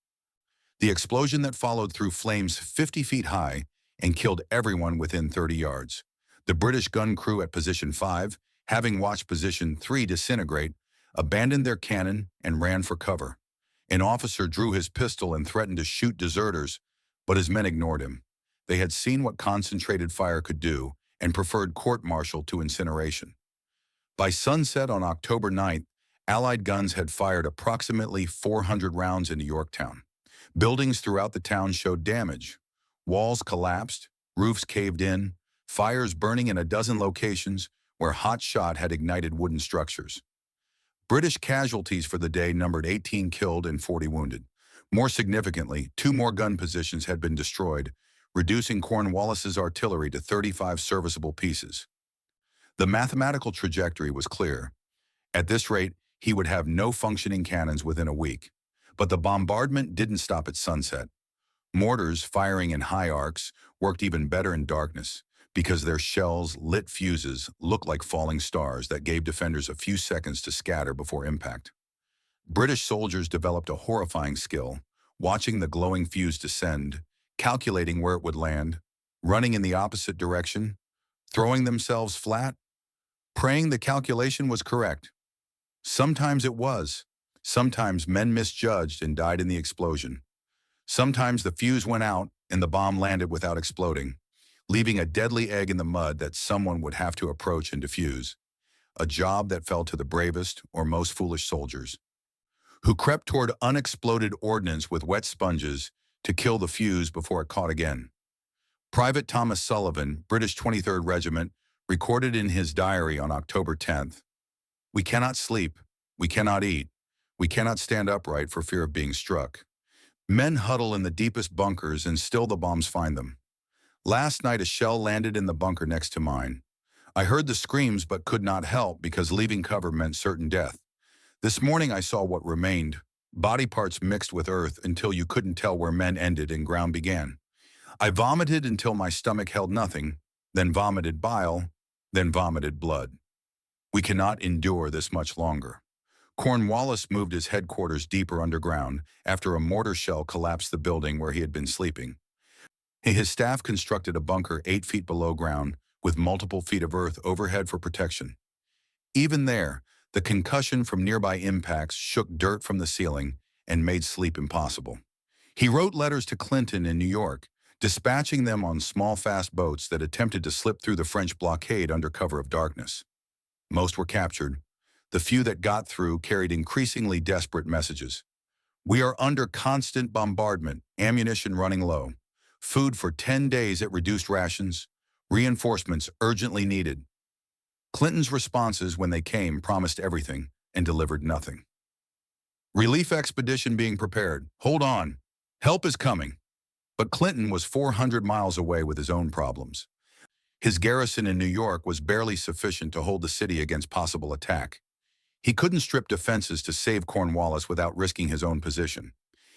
The explosion that followed threw flames 50 feet high and killed everyone within 30 yards. The British gun crew at position 5, having watched position 3 disintegrate, abandoned their cannon and ran for cover. An officer drew his pistol and threatened to shoot deserters, but his men ignored him. They had seen what concentrated fire could do and preferred court-martial to incineration. By sunset on October 9th, Allied guns had fired approximately 400 rounds into Yorktown. Buildings throughout the town showed damage. Walls collapsed, roofs caved in, fires burning in a dozen locations where hot shot had ignited wooden structures. British casualties for the day numbered 18 killed and 40 wounded. More significantly, 2 more gun positions had been destroyed, reducing Cornwallis's artillery to 35 serviceable pieces. The mathematical trajectory was clear. At this rate, he would have no functioning cannons within a week. But the bombardment didn't stop at sunset. Mortars, firing in high arcs, worked even better in darkness because their shells, lit fuses, looked like falling stars that gave defenders a few seconds to scatter before impact. British soldiers developed a horrifying skill, watching the glowing fuse descend, calculating where it would land, running in the opposite direction, throwing themselves flat, praying the calculation was correct. Sometimes it was. Sometimes men misjudged and died in the explosion. Sometimes the fuse went out and the bomb landed without exploding, leaving a deadly egg in the mud that someone would have to approach and defuse. A job that fell to the bravest or most foolish soldiers, who crept toward unexploded ordnance with wet sponges to kill the fuse before it caught again. Private Thomas Sullivan, British 23rd Regiment, recorded in his diary on October 10th, "We cannot sleep, we cannot eat, we cannot stand upright for fear of being struck. Men huddle in the deepest bunkers and still the bombs find them. Last night a shell landed in the bunker next to mine. I heard the screams but could not help because leaving cover meant certain death. This morning I saw what remained, body parts mixed with earth until you couldn't tell where men ended and ground began. I vomited until my stomach held nothing, then vomited bile, then vomited blood. We cannot endure this much longer." Cornwallis moved his headquarters deeper underground after a mortar shell collapsed the building where he had been sleeping. His staff constructed a bunker 8 feet below ground with multiple feet of earth overhead for protection. Even there, the concussion from nearby impacts shook dirt from the ceiling and made sleep impossible. He wrote letters to Clinton in New York, dispatching them on small fast boats that attempted to slip through the French blockade under cover of darkness. Most were captured. The few that got through carried increasingly desperate messages. "We are under constant bombardment, ammunition running low. Food for 10 days at reduced rations. Reinforcements urgently needed." Clinton's responses when they came promised everything and delivered nothing. "Relief expedition being prepared. Hold on. Help is coming." But Clinton was 400 miles away with his own problems. His garrison in New York was barely sufficient to hold the city against possible attack. He couldn't strip defenses to save Cornwallis without risking his own position.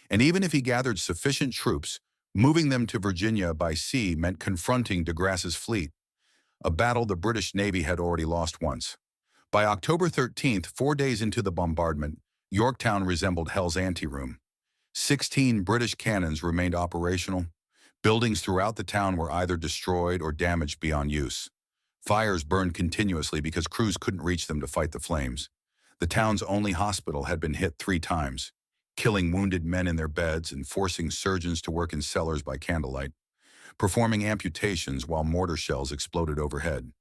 And even if he gathered sufficient troops, moving them to Virginia by sea meant confronting de Grasse's fleet, a battle the British Navy had already lost once. By October 13th, 4 days into the bombardment, Yorktown resembled hell's anteroom. 16 British cannons remained operational. Buildings throughout the town were either destroyed or damaged beyond use. Fires burned continuously because crews couldn't reach them to fight the flames. The town's only hospital had been hit 3 times, killing wounded men in their beds and forcing surgeons to work in cellars by candlelight, performing amputations while mortar shells exploded overhead.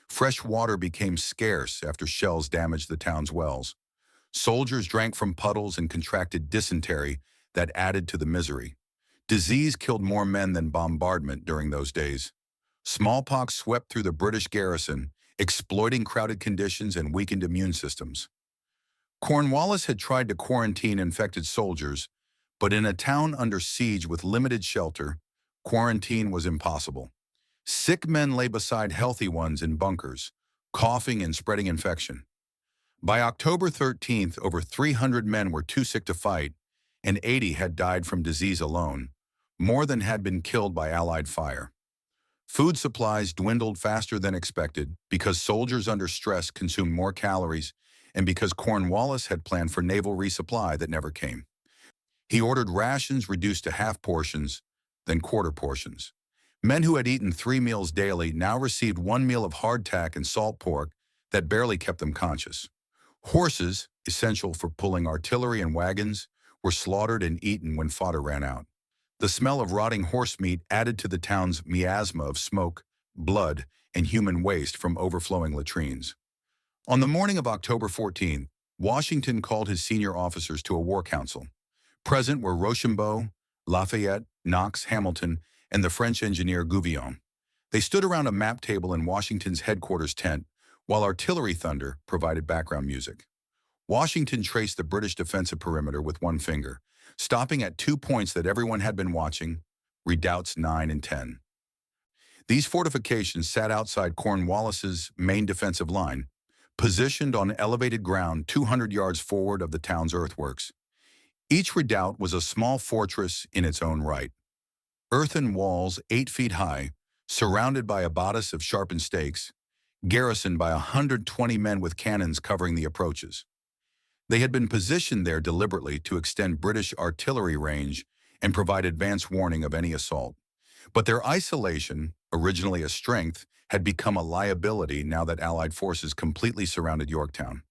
Fresh water became scarce after shells damaged the town's wells. Soldiers drank from puddles and contracted dysentery that added to the misery. Disease killed more men than bombardment during those days. Smallpox swept through the British garrison, exploiting crowded conditions and weakened immune systems. Cornwallis had tried to quarantine infected soldiers, but in a town under siege with limited shelter, quarantine was impossible. Sick men lay beside healthy ones in bunkers, coughing and spreading infection. By October 13th, over 300 men were too sick to fight, and 80 had died from disease alone, more than had been killed by Allied fire. Food supplies dwindled faster than expected because soldiers under stress consumed more calories and because Cornwallis had planned for naval resupply that never came. He ordered rations reduced to half portions, then quarter portions. Men who had eaten 3 meals daily now received 1 meal of hardtack and salt pork that barely kept them conscious. Horses, essential for pulling artillery and wagons, were slaughtered and eaten when fodder ran out. The smell of rotting horse meat added to the town's miasma of smoke, blood, and human waste from overflowing latrines. On the morning of October 14th, Washington called his senior officers to a war council. Present were Rochambeau, Lafayette, Knox, Hamilton, and the French engineer Gouvion. They stood around a map table in Washington's headquarters tent, while artillery thunder provided background music. Washington traced the British defensive perimeter with one finger, stopping at 2 points that everyone had been watching, redoubts 9 and 10. These fortifications sat outside Cornwallis's main defensive line, positioned on elevated ground 200 yards forward of the town's earthworks. Each redoubt was a small fortress in its own right. Earthen walls 8 feet high, surrounded by a bodice of sharpened stakes, garrisoned by 120 men with cannons covering the approaches. They had been positioned there deliberately to extend British artillery range and provide advance warning of any assault. But their isolation, originally a strength, had become a liability now that Allied forces completely surrounded Yorktown.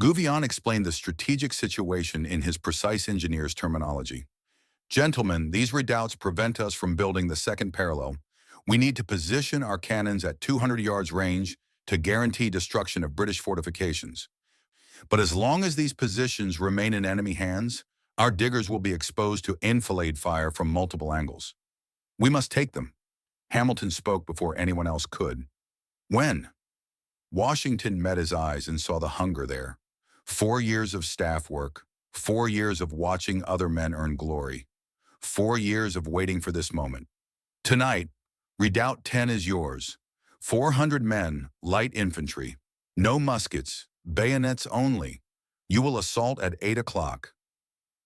Gouvion explained the strategic situation in his precise engineer's terminology. "Gentlemen, these redoubts prevent us from building the second parallel. We need to position our cannons at 200 yards range to guarantee destruction of British fortifications. But as long as these positions remain in enemy hands, our diggers will be exposed to enfilade fire from multiple angles. We must take them." Hamilton spoke before anyone else could. "When?" Washington met his eyes and saw the hunger there. 4 years of staff work, 4 years of watching other men earn glory, 4 years of waiting for this moment. "Tonight, Redoubt 10 is yours. 400 men, light infantry. No muskets, bayonets only. You will assault at 8 o'clock.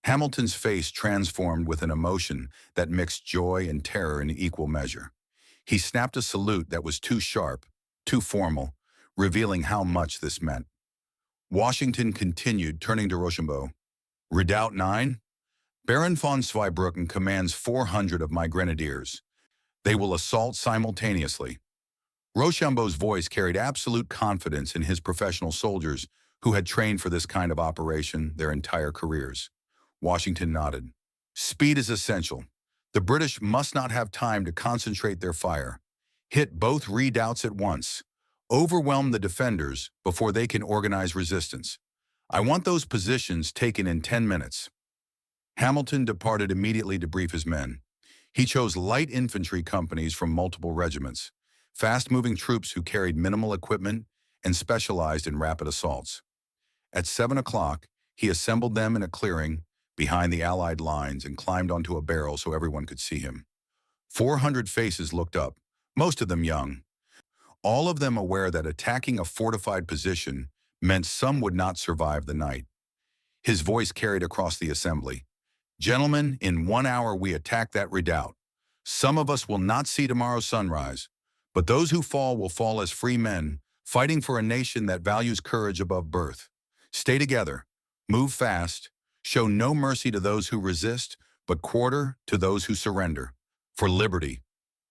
Hamilton's face transformed with an emotion that mixed joy and terror in equal measure. He snapped a salute that was too sharp, too formal, revealing how much this meant. Washington continued, turning to Rochambeau. "Redoubt 9? Baron von Zweibrücken commands 400 of my grenadiers. They will assault simultaneously." Rochambeau's voice carried absolute confidence in his professional soldiers who had trained for this kind of operation their entire careers. Washington nodded. "Speed is essential. The British must not have time to concentrate their fire. Hit both redoubts at once. Overwhelm the defenders before they can organize resistance. I want those positions taken in 10 minutes. Hamilton departed immediately to brief his men. He chose light infantry companies from multiple regiments, fast-moving troops who carried minimal equipment and specialized in rapid assaults. At 7 o'clock, he assembled them in a clearing behind the Allied lines and climbed onto a barrel so everyone could see him. 400 faces looked up, most of them young, all of them aware that attacking a fortified position meant some would not survive the night. His voice carried across the assembly. "Gentlemen, in 1 hour we attack that redoubt. Some of us will not see tomorrow's sunrise, but those who fall will fall as free men, fighting for a nation that values courage above birth. Stay together, move fast, show no mercy to those who resist, but quarter to those who surrender. For liberty."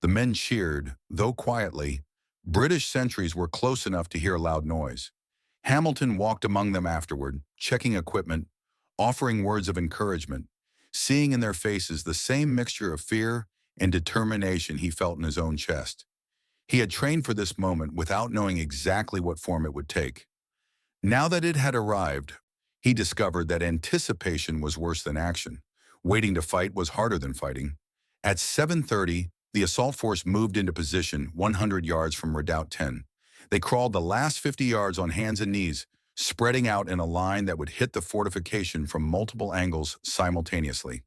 The men cheered, though quietly. British sentries were close enough to hear a loud noise. Hamilton walked among them afterward, checking equipment, offering words of encouragement, seeing in their faces the same mixture of fear and determination he felt in his own chest. He had trained for this moment without knowing exactly what form it would take. Now that it had arrived, he discovered that anticipation was worse than action. Waiting to fight was harder than fighting. At 7:30, the assault force moved into position 100 yards from Redoubt 10. They crawled the last 50 yards on hands and knees, spreading out in a line that would hit the fortification from multiple angles simultaneously.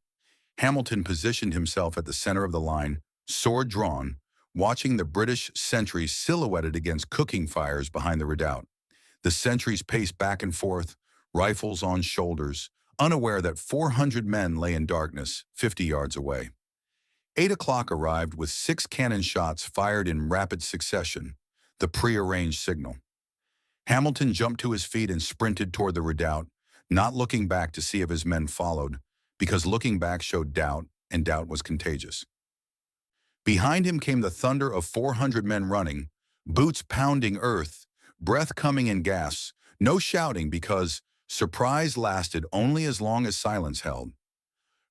Hamilton positioned himself at the center of the line, sword drawn, watching the British sentries silhouetted against cooking fires behind the redoubt. The sentries paced back and forth, rifles on shoulders, unaware that 400 men lay in darkness 50 yards away. 8 o'clock arrived with 6 cannon shots fired in rapid succession, the prearranged signal. Hamilton jumped to his feet and sprinted toward the redoubt, not looking back to see if his men followed, because looking back showed doubt, and doubt was contagious. Behind him came the thunder of 400 men running, boots pounding earth, breath coming in gasps, no shouting because Surprise lasted only as long as silence held.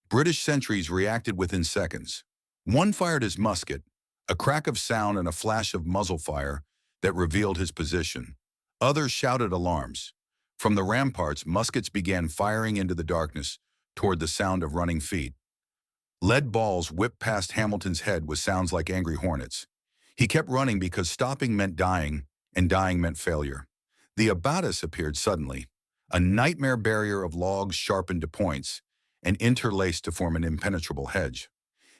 British sentries reacted within seconds. One fired his musket, a crack of sound and a flash of muzzle fire that revealed his position. Others shouted alarms. From the ramparts, muskets began firing into the darkness toward the sound of running feet. Lead balls whipped past Hamilton's head with sounds like angry hornets. He kept running because stopping meant dying, and dying meant failure. The abatis appeared suddenly, a nightmare barrier of logs sharpened to points and interlaced to form an impenetrable hedge.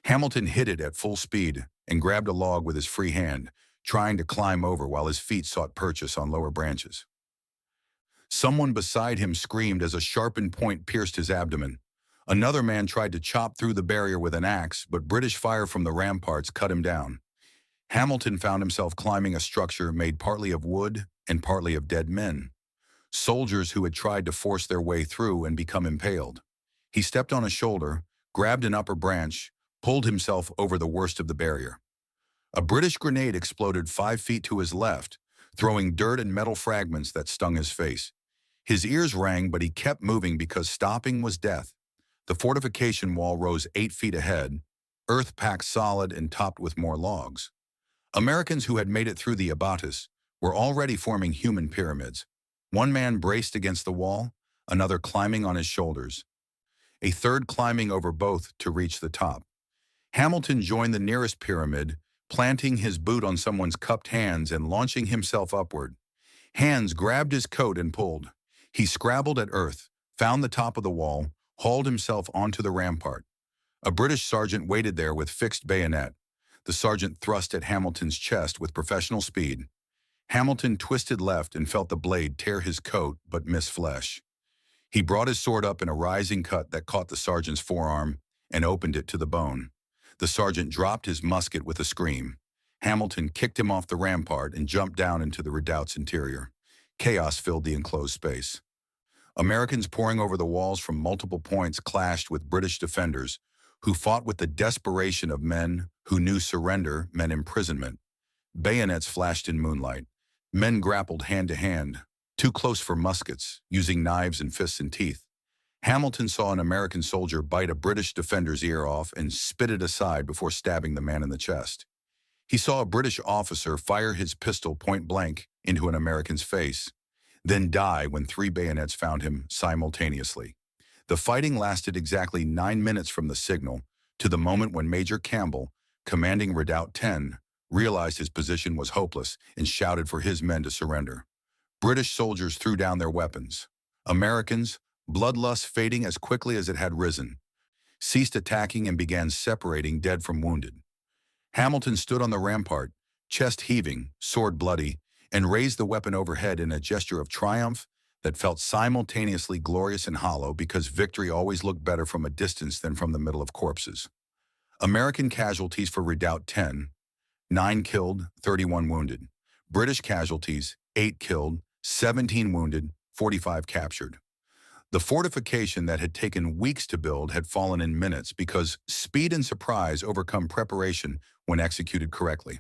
Hamilton hit it at full speed and grabbed a log with his free hand, trying to climb over while his feet sought purchase on lower branches. Someone beside him screamed as a sharpened point pierced his abdomen. Another man tried to chop through the barrier with an axe, but British fire from the ramparts cut him down. Hamilton found himself climbing a structure made partly of wood and partly of dead men, soldiers who had tried to force their way through and become impaled. He stepped on a shoulder, grabbed an upper branch, pulled himself over the worst of the barrier. A British grenade exploded 5 feet to his left, throwing dirt and metal fragments that stung his face. His ears rang, but he kept moving because stopping was death. The fortification wall rose 8 feet ahead, earth packed solid and topped with more logs. Americans who had made it through the abatis were already forming human pyramids. One man braced against the wall, another climbing on his shoulders, a third climbing over both to reach the top. Hamilton joined the nearest pyramid, planting his boot on someone's cupped hands and launching himself upward. Hands grabbed his coat and pulled. He scrabbled at earth, found the top of the wall, hauled himself onto the rampart. A British sergeant waited there with fixed bayonet. The sergeant thrust at Hamilton's chest with professional speed. Hamilton twisted left and felt the blade tear his coat but miss flesh. He brought his sword up in a rising cut that caught the sergeant's forearm and opened it to the bone. The sergeant dropped his musket with a scream. Hamilton kicked him off the rampart and jumped down into the redoubt's interior. Chaos filled the enclosed space. Americans pouring over the walls from multiple points clashed with British defenders, who fought with the desperation of men who knew surrender meant imprisonment. Bayonets flashed in moonlight. Men grappled hand to hand, too close for muskets, using knives and fists and teeth. Hamilton saw an American soldier bite a British defender's ear off and spit it aside before stabbing the man in the chest. He saw a British officer fire his pistol point blank into an American's face, then die when 3 bayonets found him simultaneously. The fighting lasted exactly 9 minutes from the signal to the moment when Major Campbell, commanding Redoubt 10, realized his position was hopeless and shouted for his men to surrender. British soldiers threw down their weapons. Americans, bloodlust fading as quickly as it had risen, ceased attacking and began separating dead from wounded. Hamilton stood on the rampart, chest heaving, sword bloody, and raised the weapon overhead in a gesture of triumph that felt simultaneously glorious and hollow because victory always looked better from a distance than from the middle of corpses. American casualties for Redoubt 10, 9 killed, 31 wounded. British casualties, 8 killed, 17 wounded, 45 captured. The fortification that had taken weeks to build had fallen in minutes because speed and surprise overcome preparation when executed correctly.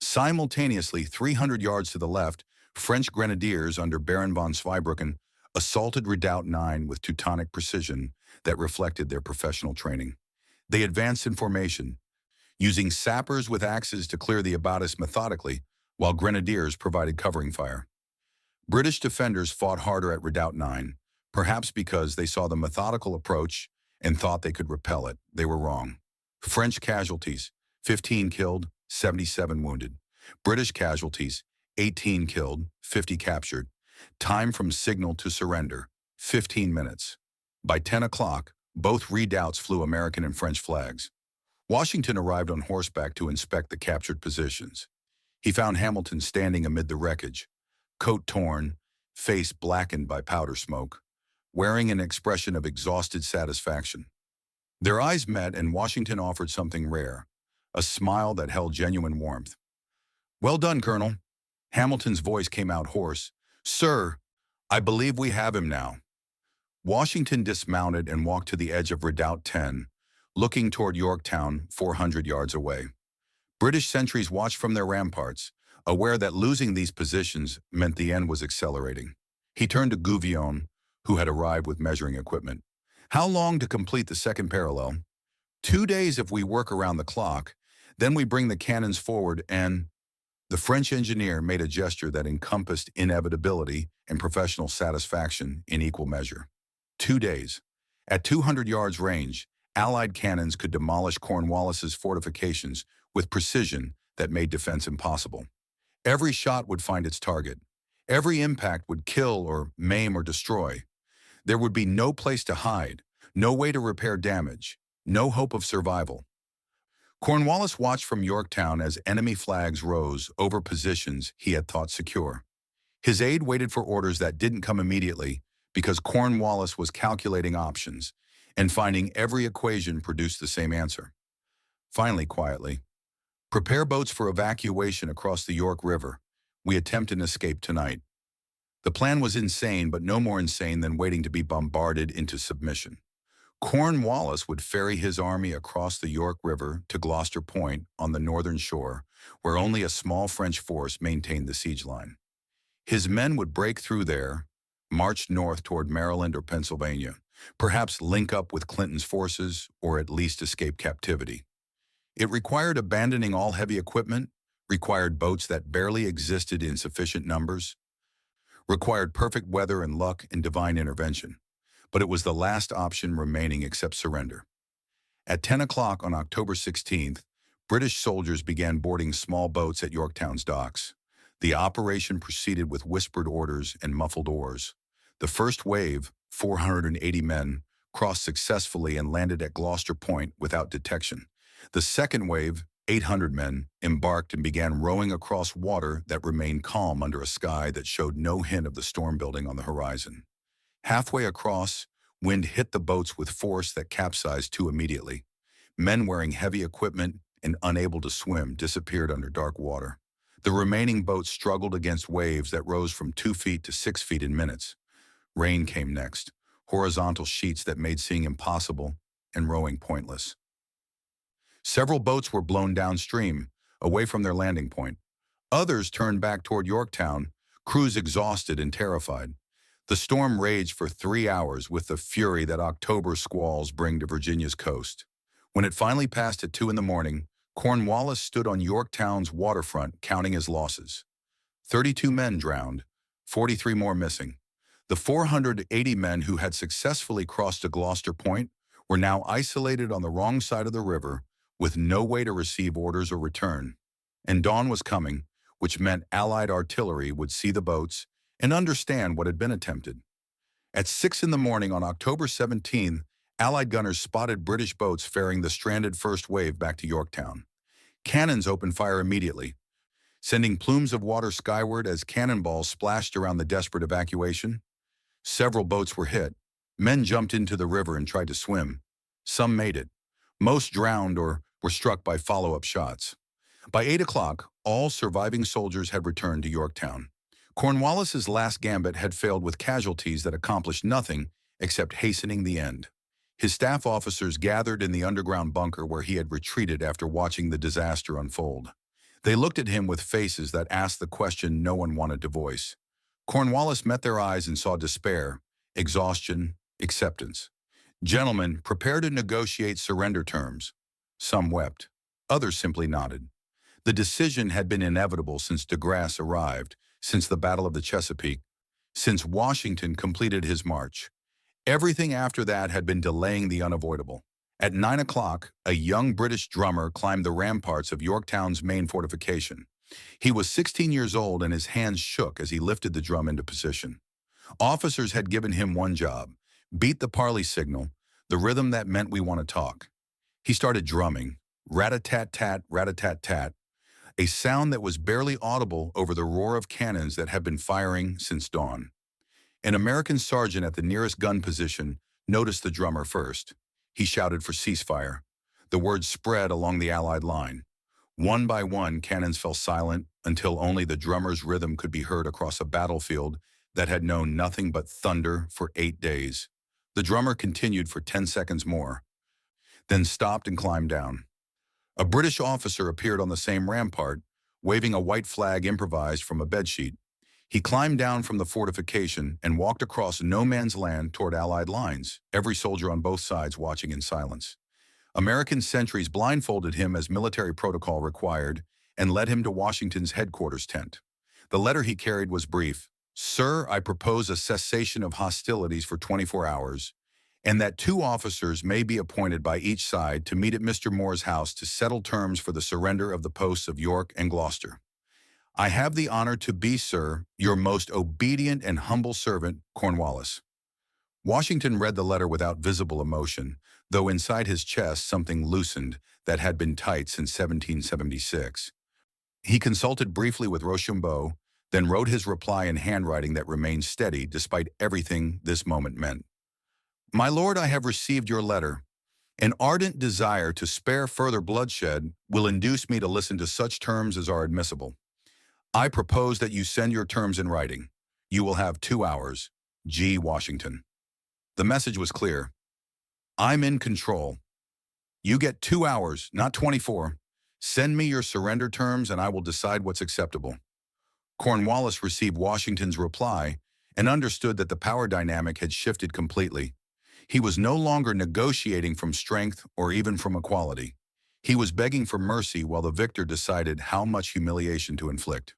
Simultaneously, 300 yards to the left, French grenadiers under Baron von Zweibrücken assaulted Redoubt 9 with Teutonic precision that reflected their professional training. They advanced in formation, using sappers with axes to clear the abatis methodically, while grenadiers provided covering fire. British defenders fought harder at Redoubt 9, perhaps because they saw the methodical approach and thought they could repel it. They were wrong. French casualties, 15 killed, 77 wounded. British casualties, 18 killed, 50 captured. Time from signal to surrender, 15 minutes. By 10 o'clock, both redoubts flew American and French flags. Washington arrived on horseback to inspect the captured positions. He found Hamilton standing amid the wreckage, coat torn, face blackened by powder smoke, wearing an expression of exhausted satisfaction. Their eyes met and Washington offered something rare, a smile that held genuine warmth. "Well done, Colonel." Hamilton's voice came out hoarse. "Sir, I believe we have him now." Washington dismounted and walked to the edge of Redoubt 10, looking toward Yorktown 400 yards away. British sentries watched from their ramparts, aware that losing these positions meant the end was accelerating. He turned to Gouvion, who had arrived with measuring equipment. How long to complete the second parallel? 2 days if we work around the clock. Then we bring the cannons forward and the French engineer made a gesture that encompassed inevitability and professional satisfaction in equal measure. 2 days. At 200 yards range, Allied cannons could demolish Cornwallis's fortifications with precision that made defense impossible. Every shot would find its target. Every impact would kill or maim or destroy. There would be no place to hide, no way to repair damage, no hope of survival. Cornwallis watched from Yorktown as enemy flags rose over positions he had thought secure. His aide waited for orders that didn't come immediately because Cornwallis was calculating options, and finding every equation produced the same answer. Finally, quietly, prepare boats for evacuation across the York River. We attempt an escape tonight. The plan was insane, but no more insane than waiting to be bombarded into submission. Cornwallis would ferry his army across the York River to Gloucester Point on the northern shore, where only a small French force maintained the siege line. His men would break through there, march north toward Maryland or Pennsylvania, perhaps link up with Clinton's forces or at least escape captivity. It required abandoning all heavy equipment, required boats that barely existed in sufficient numbers, required perfect weather and luck and divine intervention. But it was the last option remaining except surrender. At 10 o'clock on October 16th, British soldiers began boarding small boats at Yorktown's docks. The operation proceeded with whispered orders and muffled oars. The first wave, 480 men, crossed successfully and landed at Gloucester Point without detection. The second wave, 800 men, embarked and began rowing across water that remained calm under a sky that showed no hint of the storm building on the horizon. Halfway across, wind hit the boats with force that capsized too immediately. Men wearing heavy equipment and unable to swim disappeared under dark water. The remaining boats struggled against waves that rose from 2 feet to 6 feet in minutes. Rain came next, horizontal sheets that made seeing impossible and rowing pointless. Several boats were blown downstream, away from their landing point. Others turned back toward Yorktown, crews exhausted and terrified. The storm raged for 3 hours with the fury that October squalls bring to Virginia's coast. When it finally passed at 2 in the morning, Cornwallis stood on Yorktown's waterfront counting his losses. 32 men drowned, 43 more missing. The 480 men who had successfully crossed to Gloucester Point were now isolated on the wrong side of the river with no way to receive orders or return. And dawn was coming, which meant Allied artillery would see the boats and understand what had been attempted. At 6 in the morning on October 17th, Allied gunners spotted British boats ferrying the stranded first wave back to Yorktown. Cannons opened fire immediately, sending plumes of water skyward as cannonballs splashed around the desperate evacuation. Several boats were hit. Men jumped into the river and tried to swim. Some made it. Most drowned or were struck by follow-up shots. By 8 o'clock, all surviving soldiers had returned to Yorktown. Cornwallis's last gambit had failed with casualties that accomplished nothing except hastening the end. His staff officers gathered in the underground bunker where he had retreated after watching the disaster unfold. They looked at him with faces that asked the question no one wanted to voice. Cornwallis met their eyes and saw despair, exhaustion, acceptance. Gentlemen, prepare to negotiate surrender terms. Some wept. Others simply nodded. The decision had been inevitable since de Grasse arrived, since the Battle of the Chesapeake, since Washington completed his march. Everything after that had been delaying the unavoidable. At 9 o'clock, a young British drummer climbed the ramparts of Yorktown's main fortification. He was 16 years old and his hands shook as he lifted the drum into position. Officers had given him one job: beat the parley signal, the rhythm that meant we want to talk. He started drumming, rat-a-tat-tat, rat-a-tat-tat, a sound that was barely audible over the roar of cannons that had been firing since dawn. An American sergeant at the nearest gun position noticed the drummer first. He shouted for ceasefire. The word spread along the Allied line. One by one, cannons fell silent until only the drummer's rhythm could be heard across a battlefield that had known nothing but thunder for 8 days. The drummer continued for 10 seconds more, then stopped and climbed down. A British officer appeared on the same rampart, waving a white flag improvised from a bedsheet. He climbed down from the fortification and walked across no man's land toward Allied lines, every soldier on both sides watching in silence. American sentries blindfolded him as military protocol required and led him to Washington's headquarters tent. The letter he carried was brief. "Sir, I propose a cessation of hostilities for 24 hours, and that 2 officers may be appointed by each side to meet at Mr. Moore's house to settle terms for the surrender of the posts of York and Gloucester. I have the honor to be, sir, your most obedient and humble servant, Cornwallis." Washington read the letter without visible emotion, though inside his chest something loosened that had been tight since 1776. He consulted briefly with Rochambeau, then wrote his reply in handwriting that remained steady despite everything this moment meant. "My lord, I have received your letter. An ardent desire to spare further bloodshed will induce me to listen to such terms as are admissible. I propose that you send your terms in writing. You will have 2 hours. G. Washington." The message was clear. "I'm in control. You get 2 hours, not 24. Send me your surrender terms and I will decide what's acceptable." Cornwallis received Washington's reply and understood that the power dynamic had shifted completely. He was no longer negotiating from strength or even from equality. He was begging for mercy while the victor decided how much humiliation to inflict.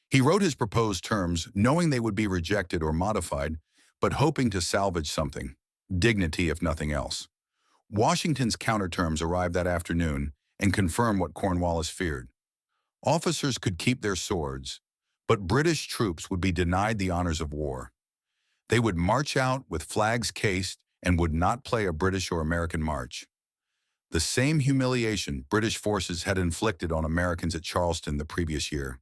He wrote his proposed terms knowing they would be rejected or modified, but hoping to salvage something, dignity if nothing else. Washington's counterterms arrived that afternoon and confirmed what Cornwallis feared. Officers could keep their swords, but British troops would be denied the honors of war. They would march out with flags cased and would not play a British or American march. The same humiliation British forces had inflicted on Americans at Charleston the previous year.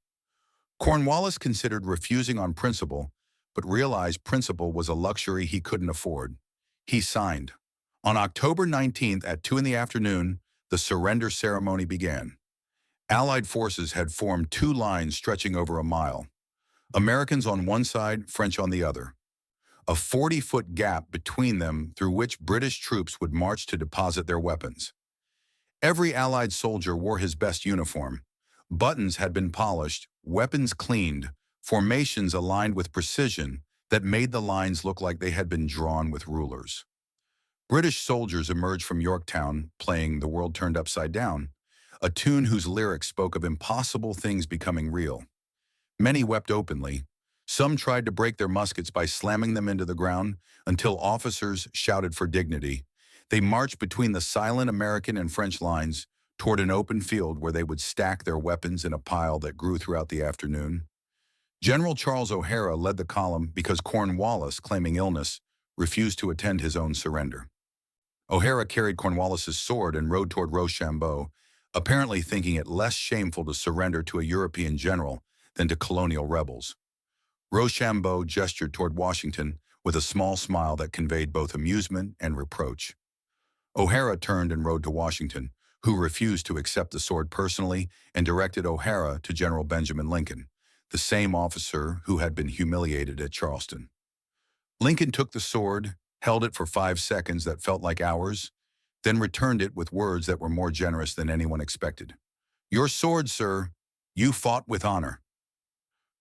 Cornwallis considered refusing on principle, but realized principle was a luxury he couldn't afford. He signed. On October 19th at 2 in the afternoon, the surrender ceremony began. Allied forces had formed 2 lines stretching over a mile. Americans on one side, French on the other. A 40-foot gap between them through which British troops would march to deposit their weapons. Every Allied soldier wore his best uniform. Buttons had been polished, weapons cleaned, formations aligned with precision that made the lines look like they had been drawn with rulers. British soldiers emerged from Yorktown playing "The World Turned Upside Down," a tune whose lyrics spoke of impossible things becoming real. Many wept openly. Some tried to break their muskets by slamming them into the ground until officers shouted for dignity. They marched between the silent American and French lines toward an open field where they would stack their weapons in a pile that grew throughout the afternoon. General Charles O'Hara led the column because Cornwallis, claiming illness, refused to attend his own surrender. O'Hara carried Cornwallis's sword and rode toward Rochambeau, apparently thinking it less shameful to surrender to a European general than to colonial rebels. Rochambeau gestured toward Washington with a small smile that conveyed both amusement and reproach. O'Hara turned and rode to Washington, who refused to accept the sword personally and directed O'Hara to General Benjamin Lincoln, the same officer who had been humiliated at Charleston. Lincoln took the sword, held it for 5 seconds that felt like hours, then returned it with words that were more generous than anyone expected. "Your sword, sir. You fought with honor."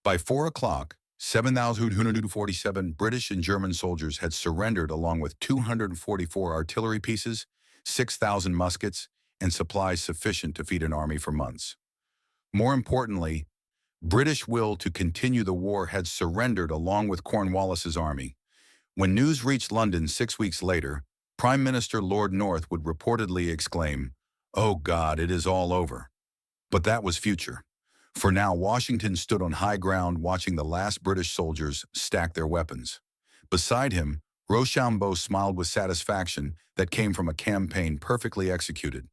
By 4 o'clock, 7,147 British and German soldiers had surrendered along with 244 artillery pieces, 6,000 muskets, and supplies sufficient to feed an army for months. More importantly, British will to continue the war had surrendered along with Cornwallis's army. When news reached London 6 weeks later, Prime Minister Lord North would reportedly exclaim, "Oh God, it is all over." But that was future. For now, Washington stood on high ground watching the last British soldiers stack their weapons. Beside him, Rochambeau smiled with satisfaction that came from a campaign perfectly executed.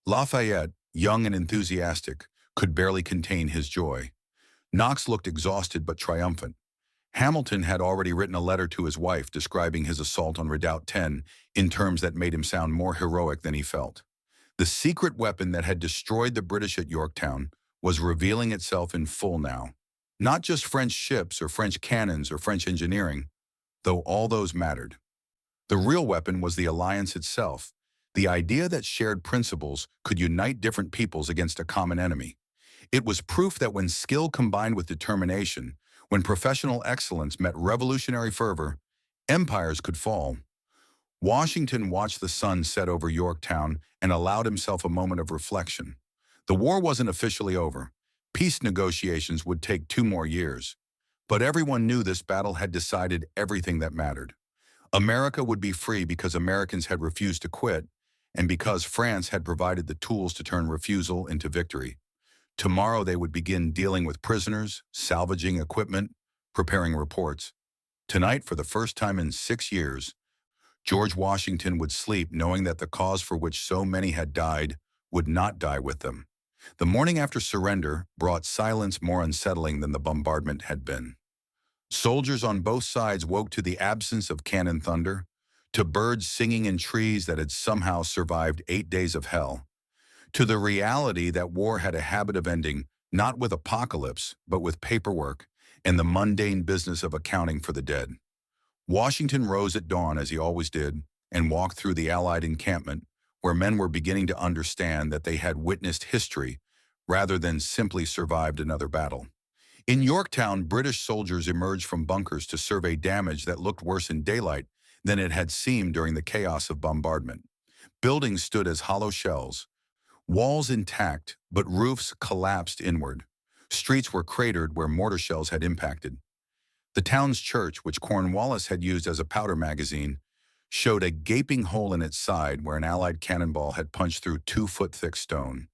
Lafayette, young and enthusiastic, could barely contain his joy. Knox looked exhausted but triumphant. Hamilton had already written a letter to his wife describing his assault on Redoubt 10 in terms that made him sound more heroic than he felt. The secret weapon that had destroyed the British at Yorktown was revealing itself in full now. Not just French ships or French cannons or French engineering, though all those mattered. The real weapon was the alliance itself, the idea that shared principles could unite different peoples against a common enemy. It was proof that when skill combined with determination, When professional excellence met revolutionary fervor, empires could fall. Washington watched the sun set over Yorktown and allowed himself a moment of reflection. The war wasn't officially over. Peace negotiations would take 2 more years. But everyone knew this battle had decided everything that mattered. America would be free because Americans had refused to quit, and because France had provided the tools to turn refusal into victory. Tomorrow they would begin dealing with prisoners, salvaging equipment, preparing reports. Tonight, for the first time in 6 years, George Washington would sleep knowing that the cause for which so many had died would not die with them. The morning after surrender brought silence more unsettling than the bombardment had been. Soldiers on both sides woke to the absence of cannon thunder, to birds singing in trees that had somehow survived 8 days of hell, to the reality that war had a habit of ending not with apocalypse, but with paperwork and the mundane business of accounting for the dead. Washington rose at dawn, as he always did, and walked through the Allied encampment, where men were beginning to understand that they had witnessed history rather than simply survived another battle. In Yorktown, British soldiers emerged from bunkers to survey damage that looked worse in daylight than it had seemed during the chaos of bombardment. Buildings stood as hollow shells, walls intact, but roofs collapsed inward. Streets were cratered where mortar shells had impacted. The town's church, which Cornwallis had used as a powder magazine, showed a gaping hole in its side where an Allied cannonball had punched through 2-foot-thick stone.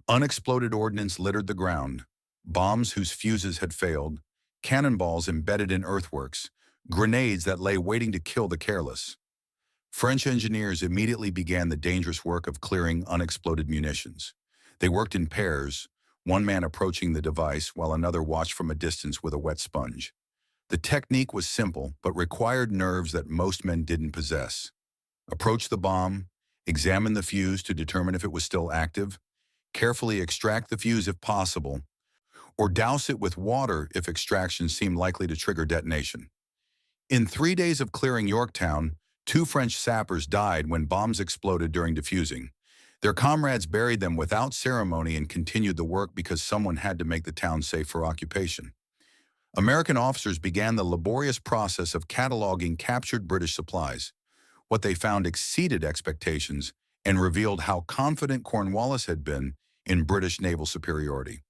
Unexploded ordnance littered the ground, bombs whose fuses had failed, cannonballs embedded in earthworks, grenades that lay waiting to kill the careless. French engineers immediately began the dangerous work of clearing unexploded munitions. They worked in pairs, one man approaching the device while another watched from a distance with a wet sponge. The technique was simple, but required nerves that most men didn't possess. Approach the bomb, examine the fuse to determine if it was still active, carefully extract the fuse if possible, or douse it with water if extraction seemed likely to trigger detonation. In 3 days of clearing Yorktown, 2 French sappers died when bombs exploded during defusing. Their comrades buried them without ceremony and continued the work because someone had to make the town safe for occupation. American officers began the laborious process of cataloging captured British supplies. What they found exceeded expectations and revealed how confident Cornwallis had been in British naval superiority.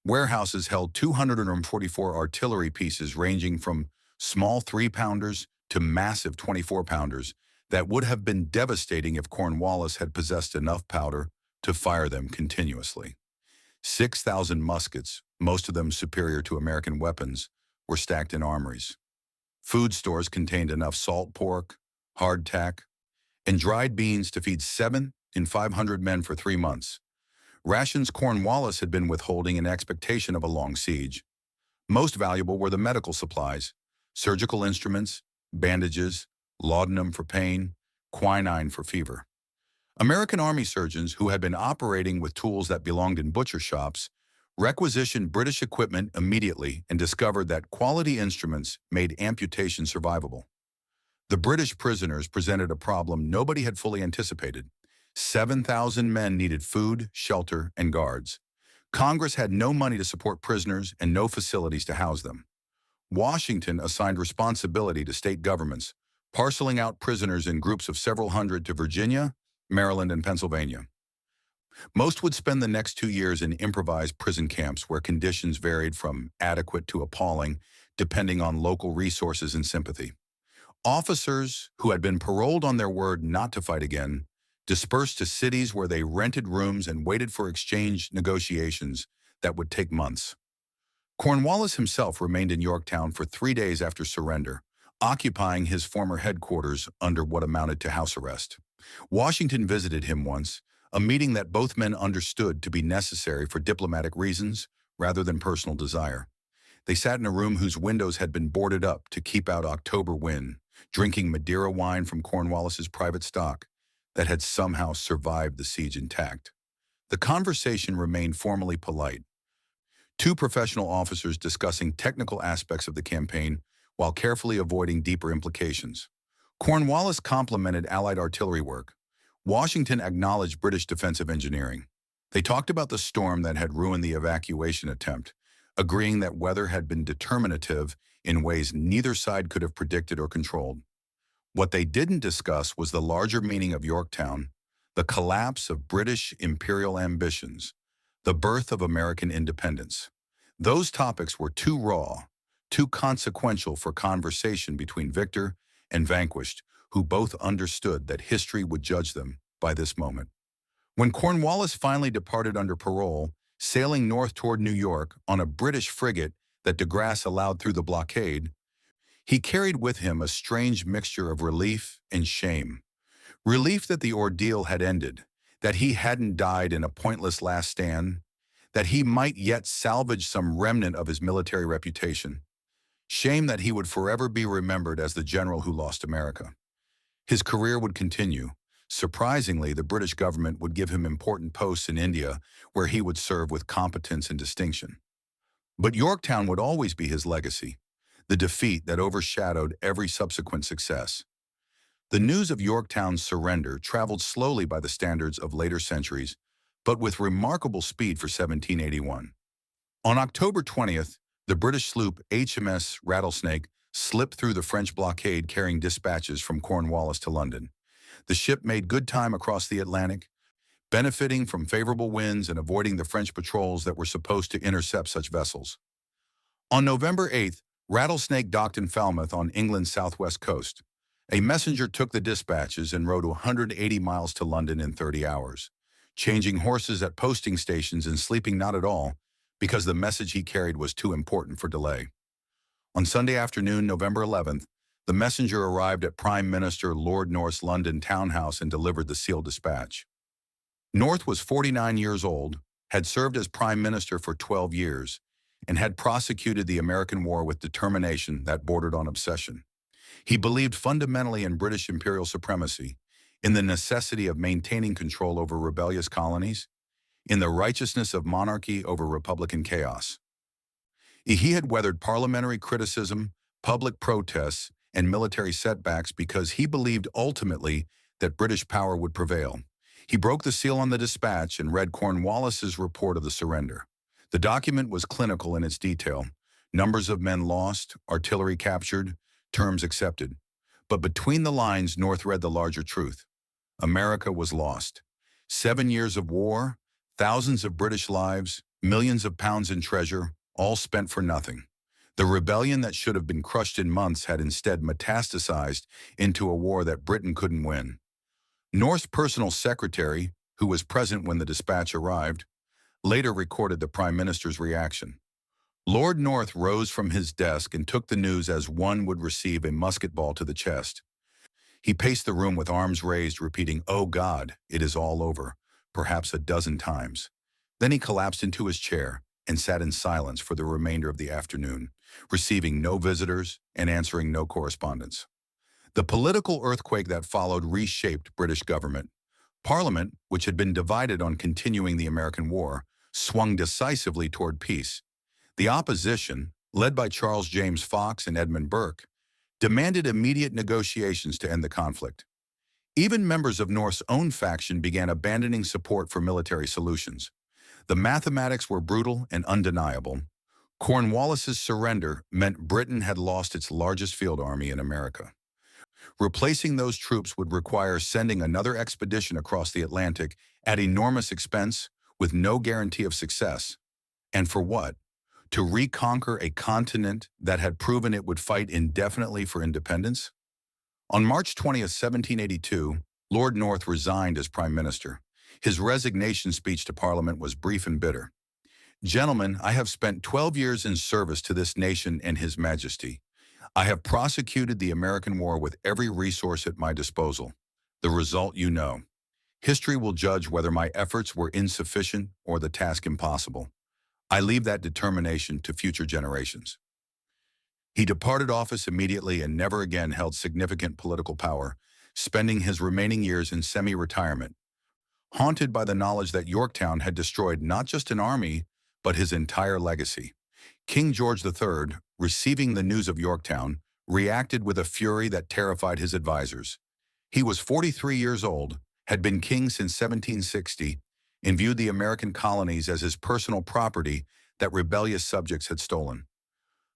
Warehouses held 244 artillery pieces ranging from small 3-pounders to massive 24-pounders that would have been devastating if Cornwallis had possessed enough powder to fire them continuously. 6,000 muskets, most of them superior to American weapons, were stacked in armories. Food stores contained enough salt pork, hardtack, and dried beans to feed 7,500 men for 3 months. Rations Cornwallis had been withholding in expectation of a long siege. Most valuable were the medical supplies, surgical instruments, bandages, laudanum for pain, quinine for fever. American Army surgeons who had been operating with tools that belonged in butcher shops requisitioned British equipment immediately and discovered that quality instruments made amputation survivable. The British prisoners presented a problem nobody had fully anticipated. 7,000 men needed food, shelter, and guards. Congress had no money to support prisoners and no facilities to house them. Washington assigned responsibility to state governments, parceling out prisoners in groups of several hundred to Virginia, Maryland, and Pennsylvania. Most would spend the next 2 years in improvised prison camps where conditions varied from adequate to appalling, depending on local resources and sympathy. Officers who had been paroled on their word not to fight again dispersed to cities where they rented rooms and waited for exchange negotiations that would take months. Cornwallis himself remained in Yorktown for 3 days after surrender, occupying his former headquarters under what amounted to house arrest. Washington visited him once, a meeting that both men understood to be necessary for diplomatic reasons rather than personal desire. They sat in a room whose windows had been boarded up to keep out October wind, drinking Madeira wine from Cornwallis's private stock that had somehow survived the siege intact. The conversation remained formally polite. 2 professional officers discussing technical aspects of the campaign while carefully avoiding deeper implications. Cornwallis complimented Allied artillery work. Washington acknowledged British defensive engineering. They talked about the storm that had ruined the evacuation attempt, agreeing that weather had been determinative in ways neither side could have predicted or controlled. What they didn't discuss was the larger meaning of Yorktown, the collapse of British imperial ambitions, the birth of American independence. Those topics were too raw, too consequential for conversation between victor and vanquished, who both understood that history would judge them by this moment. When Cornwallis finally departed under parole, sailing north toward New York on a British frigate that de Grasse allowed through the blockade, he carried with him a strange mixture of relief and shame. Relief that the ordeal had ended, that he hadn't died in a pointless last stand, that he might yet salvage some remnant of his military reputation. Shame that he would forever be remembered as the general who lost America. His career would continue. Surprisingly, the British government would give him important posts in India where he would serve with competence and distinction. But Yorktown would always be his legacy, the defeat that overshadowed every subsequent success. The news of Yorktown's surrender traveled slowly by the standards of later centuries, but with remarkable speed for 1781. On October 20th, the British sloop HMS Rattlesnake slipped through the French blockade carrying dispatches from Cornwallis to London. The ship made good time across the Atlantic, benefiting from favorable winds and avoiding the French patrols that were supposed to intercept such vessels. On November 8th, Rattlesnake docked in Falmouth on England's southwest coast. A messenger took the dispatches and rode 180 miles to London in 30 hours, changing horses at posting stations and sleeping not at all because the message he carried was too important for delay. On Sunday afternoon, November 11th, the messenger arrived at Prime Minister Lord North's London townhouse and delivered the sealed dispatch. North was 49 years old, had served as Prime Minister for 12 years, and had prosecuted the American war with determination that bordered on obsession. He believed fundamentally in British imperial supremacy, in the necessity of maintaining control over rebellious colonies, in the righteousness of monarchy over republican chaos. He had weathered parliamentary criticism, public protests, and military setbacks because he believed ultimately that British power would prevail. He broke the seal on the dispatch and read Cornwallis's report of the surrender. The document was clinical in its detail. Numbers of men lost, artillery captured, terms accepted. But between the lines, North read the larger truth. America was lost. 7 years of war, thousands of British lives, millions of pounds in treasure, all spent for nothing. The rebellion that should have been crushed in months had instead metastasized into a war that Britain couldn't win. North's personal secretary, who was present when the dispatch arrived, later recorded the Prime Minister's reaction. Lord North rose from his desk and took the news as one would receive a musket ball to the chest. He paced the room with arms raised, repeating, "Oh God, it is all over," perhaps a dozen times. Then he collapsed into his chair and sat in silence for the remainder of the afternoon, receiving no visitors and answering no correspondence. The political earthquake that followed reshaped British government. Parliament, which had been divided on continuing the American war, swung decisively toward peace. The opposition, led by Charles James Fox and Edmund Burke, demanded immediate negotiations to end the conflict. Even members of North's own faction began abandoning support for military solutions. The mathematics were brutal and undeniable. Cornwallis's surrender meant Britain had lost its largest field army in America. Replacing those troops would require sending another expedition across the Atlantic at enormous expense with no guarantee of success. And for what? To reconquer a continent that had proven it would fight indefinitely for independence? On March 20th, 1782, Lord North resigned as Prime Minister. His resignation speech to Parliament was brief and bitter. "Gentlemen, I have spent 12 years in service to this nation and His Majesty. I have prosecuted the American war with every resource at my disposal. The result you know. History will judge whether my efforts were insufficient or the task impossible. I leave that determination to future generations." He departed office immediately and never again held significant political power, spending his remaining years in semi-retirement, haunted by the knowledge that Yorktown had destroyed not just an army, but his entire legacy. King George III, receiving the news of Yorktown, reacted with a fury that terrified his advisors. He was 43 years old, had been king since 1760, and viewed the American colonies as his personal property that rebellious subjects had stolen.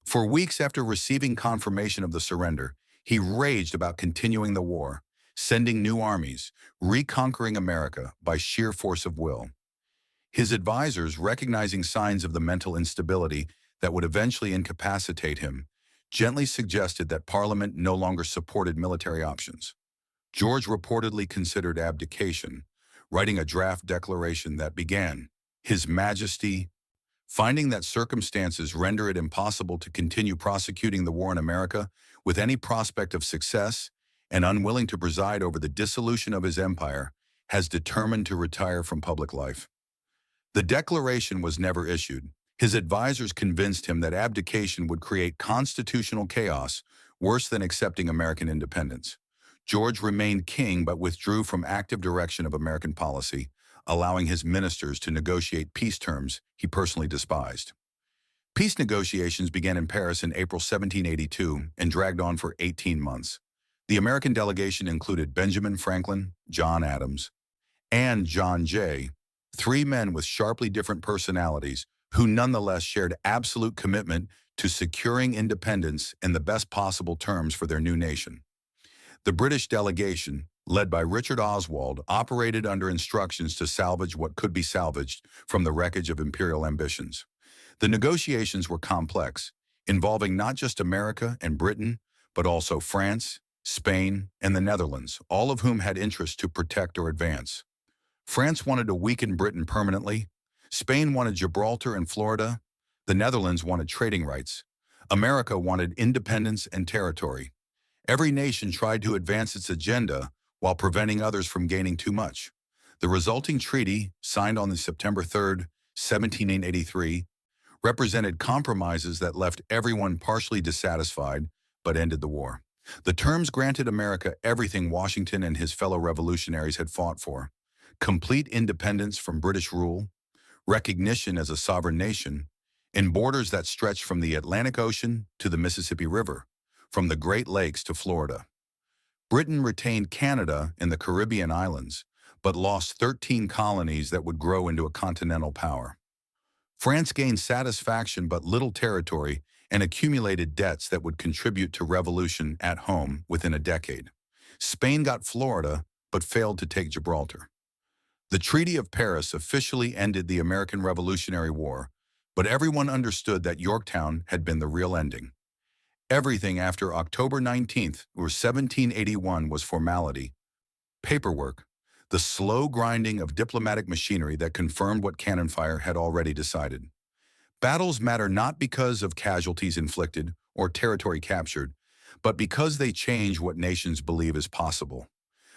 For weeks after receiving confirmation of the surrender, he raged about continuing the war, sending new armies, reconquering America by sheer force of will. His advisors, recognizing signs of the mental instability that would eventually incapacitate him, gently suggested that Parliament no longer supported military options. George reportedly considered abdication, writing a draft declaration that began, "His Majesty, finding that circumstances render it impossible to continue prosecuting the war in America with any prospect of success, and unwilling to preside over the dissolution of his empire, has determined to retire from public life." The declaration was never issued. His advisors convinced him that abdication would create constitutional chaos worse than accepting American independence. George remained king but withdrew from active direction of American policy, allowing his ministers to negotiate peace terms he personally despised. Peace negotiations began in Paris in April 1782 and dragged on for 18 months. The American delegation included Benjamin Franklin, John Adams, and John Jay, three men with sharply different personalities who nonetheless shared absolute commitment to securing independence in the best possible terms for their new nation. The British delegation, led by Richard Oswald, operated under instructions to salvage what could be salvaged from the wreckage of imperial ambitions. The negotiations were complex, involving not just America and Britain, but also France, Spain, and the Netherlands, all of whom had interests to protect or advance. France wanted to weaken Britain permanently. Spain wanted Gibraltar and Florida. The Netherlands wanted trading rights. America wanted independence and territory. Every nation tried to advance its agenda while preventing others from gaining too much. The resulting treaty, signed on September 3, 1783, represented compromises that left everyone partially dissatisfied but ended the war. The terms granted America everything Washington and his fellow revolutionaries had fought for: complete independence from British rule, recognition as a sovereign nation, and borders that stretched from the Atlantic Ocean to the Mississippi River, from the Great Lakes to Florida. Britain retained Canada and the Caribbean islands, but lost 13 colonies that would grow into a continental power. France gained satisfaction but little territory and accumulated debts that would contribute to revolution at home within a decade. Spain got Florida, but failed to take Gibraltar. The Treaty of Paris officially ended the American Revolutionary War, but everyone understood that Yorktown had been the real ending. Everything after October 19th, or 1781, was formality, paperwork, the slow grinding of diplomatic machinery that confirmed what cannon fire had already decided. Battles matter not because of casualties inflicted or territory captured, but because they change what nations believe is possible.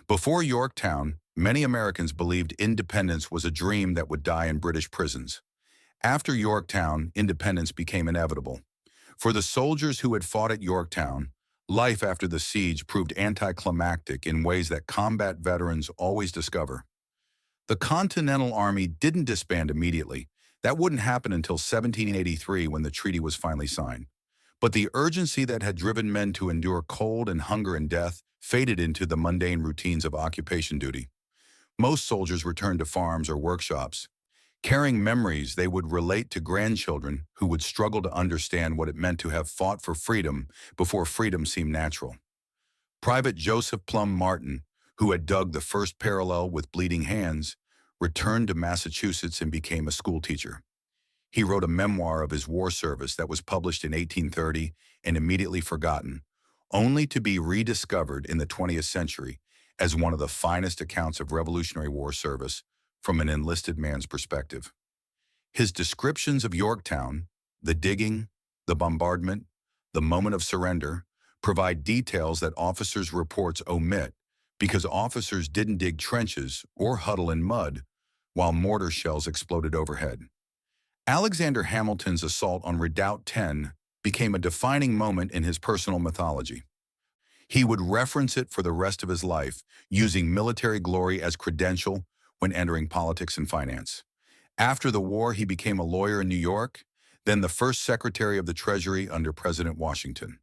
Before Yorktown, many Americans believed independence was a dream that would die in British prisons. After Yorktown, independence became inevitable. For the soldiers who had fought at Yorktown, life after the siege proved anticlimactic in ways that combat veterans always discover. The Continental Army didn't disband immediately. That wouldn't happen until 1783 when the treaty was finally signed. But the urgency that had driven men to endure cold and hunger and death faded into the mundane routines of occupation duty. Most soldiers returned to farms or workshops, carrying memories they would relate to grandchildren who would struggle to understand what it meant to have fought for freedom before freedom seemed natural. Private Joseph Plum Martin, who had dug the first parallel with bleeding hands, returned to Massachusetts and became a schoolteacher. He wrote a memoir of his war service that was published in 1830 and immediately forgotten, only to be rediscovered in the 20th century as one of the finest accounts of Revolutionary War service from an enlisted man's perspective. His descriptions of Yorktown, the digging, the bombardment, the moment of surrender, provide details that officers' reports omit because officers didn't dig trenches or huddle in mud while mortar shells exploded overhead. Alexander Hamilton's assault on Redoubt 10 became a defining moment in his personal mythology. He would reference it for the rest of his life, using military glory as credential when entering politics and finance. After the war, he became a lawyer in New York, then the first Secretary of the Treasury under President Washington.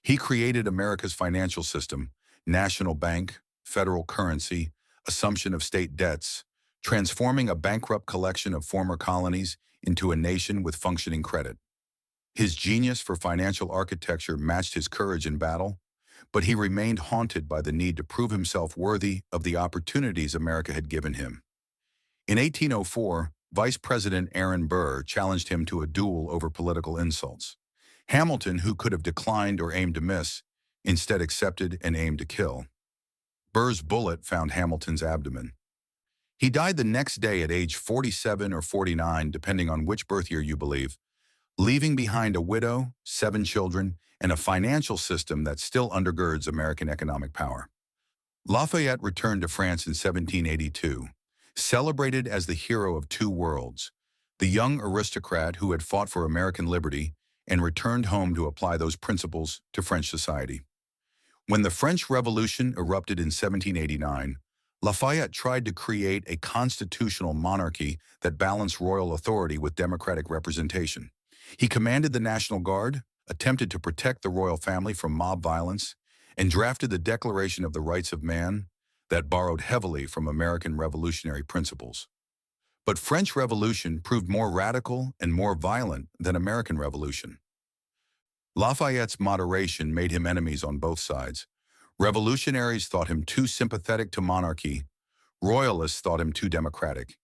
He created America's financial system: national bank, federal currency, assumption of state debts, transforming a bankrupt collection of former colonies into a nation with functioning credit. His genius for financial architecture matched his courage in battle, but he remained haunted by the need to prove himself worthy of the opportunities America had given him. In 1804, Vice President Aaron Burr challenged him to a duel over political insults. Hamilton, who could have declined or aimed to miss, instead accepted and aimed to kill. Burr's bullet found Hamilton's abdomen. He died the next day at age 47 or 49, depending on which birth year you believe, leaving behind a widow, 7 children, and a financial system that still undergirds American economic power. Lafayette returned to France in 1782, celebrated as the hero of two worlds, the young aristocrat who had fought for American liberty and returned home to apply those principles to French society. When the French Revolution erupted in 1789, Lafayette tried to create a constitutional monarchy that balanced royal authority with democratic representation. He commanded the National Guard, attempted to protect the royal family from mob violence, and drafted the Declaration of the Rights of Man that borrowed heavily from American revolutionary principles. But French Revolution proved more radical and more violent than American Revolution. Lafayette's moderation made him enemies on both sides. Revolutionaries thought him too sympathetic to monarchy. Royalists thought him too democratic.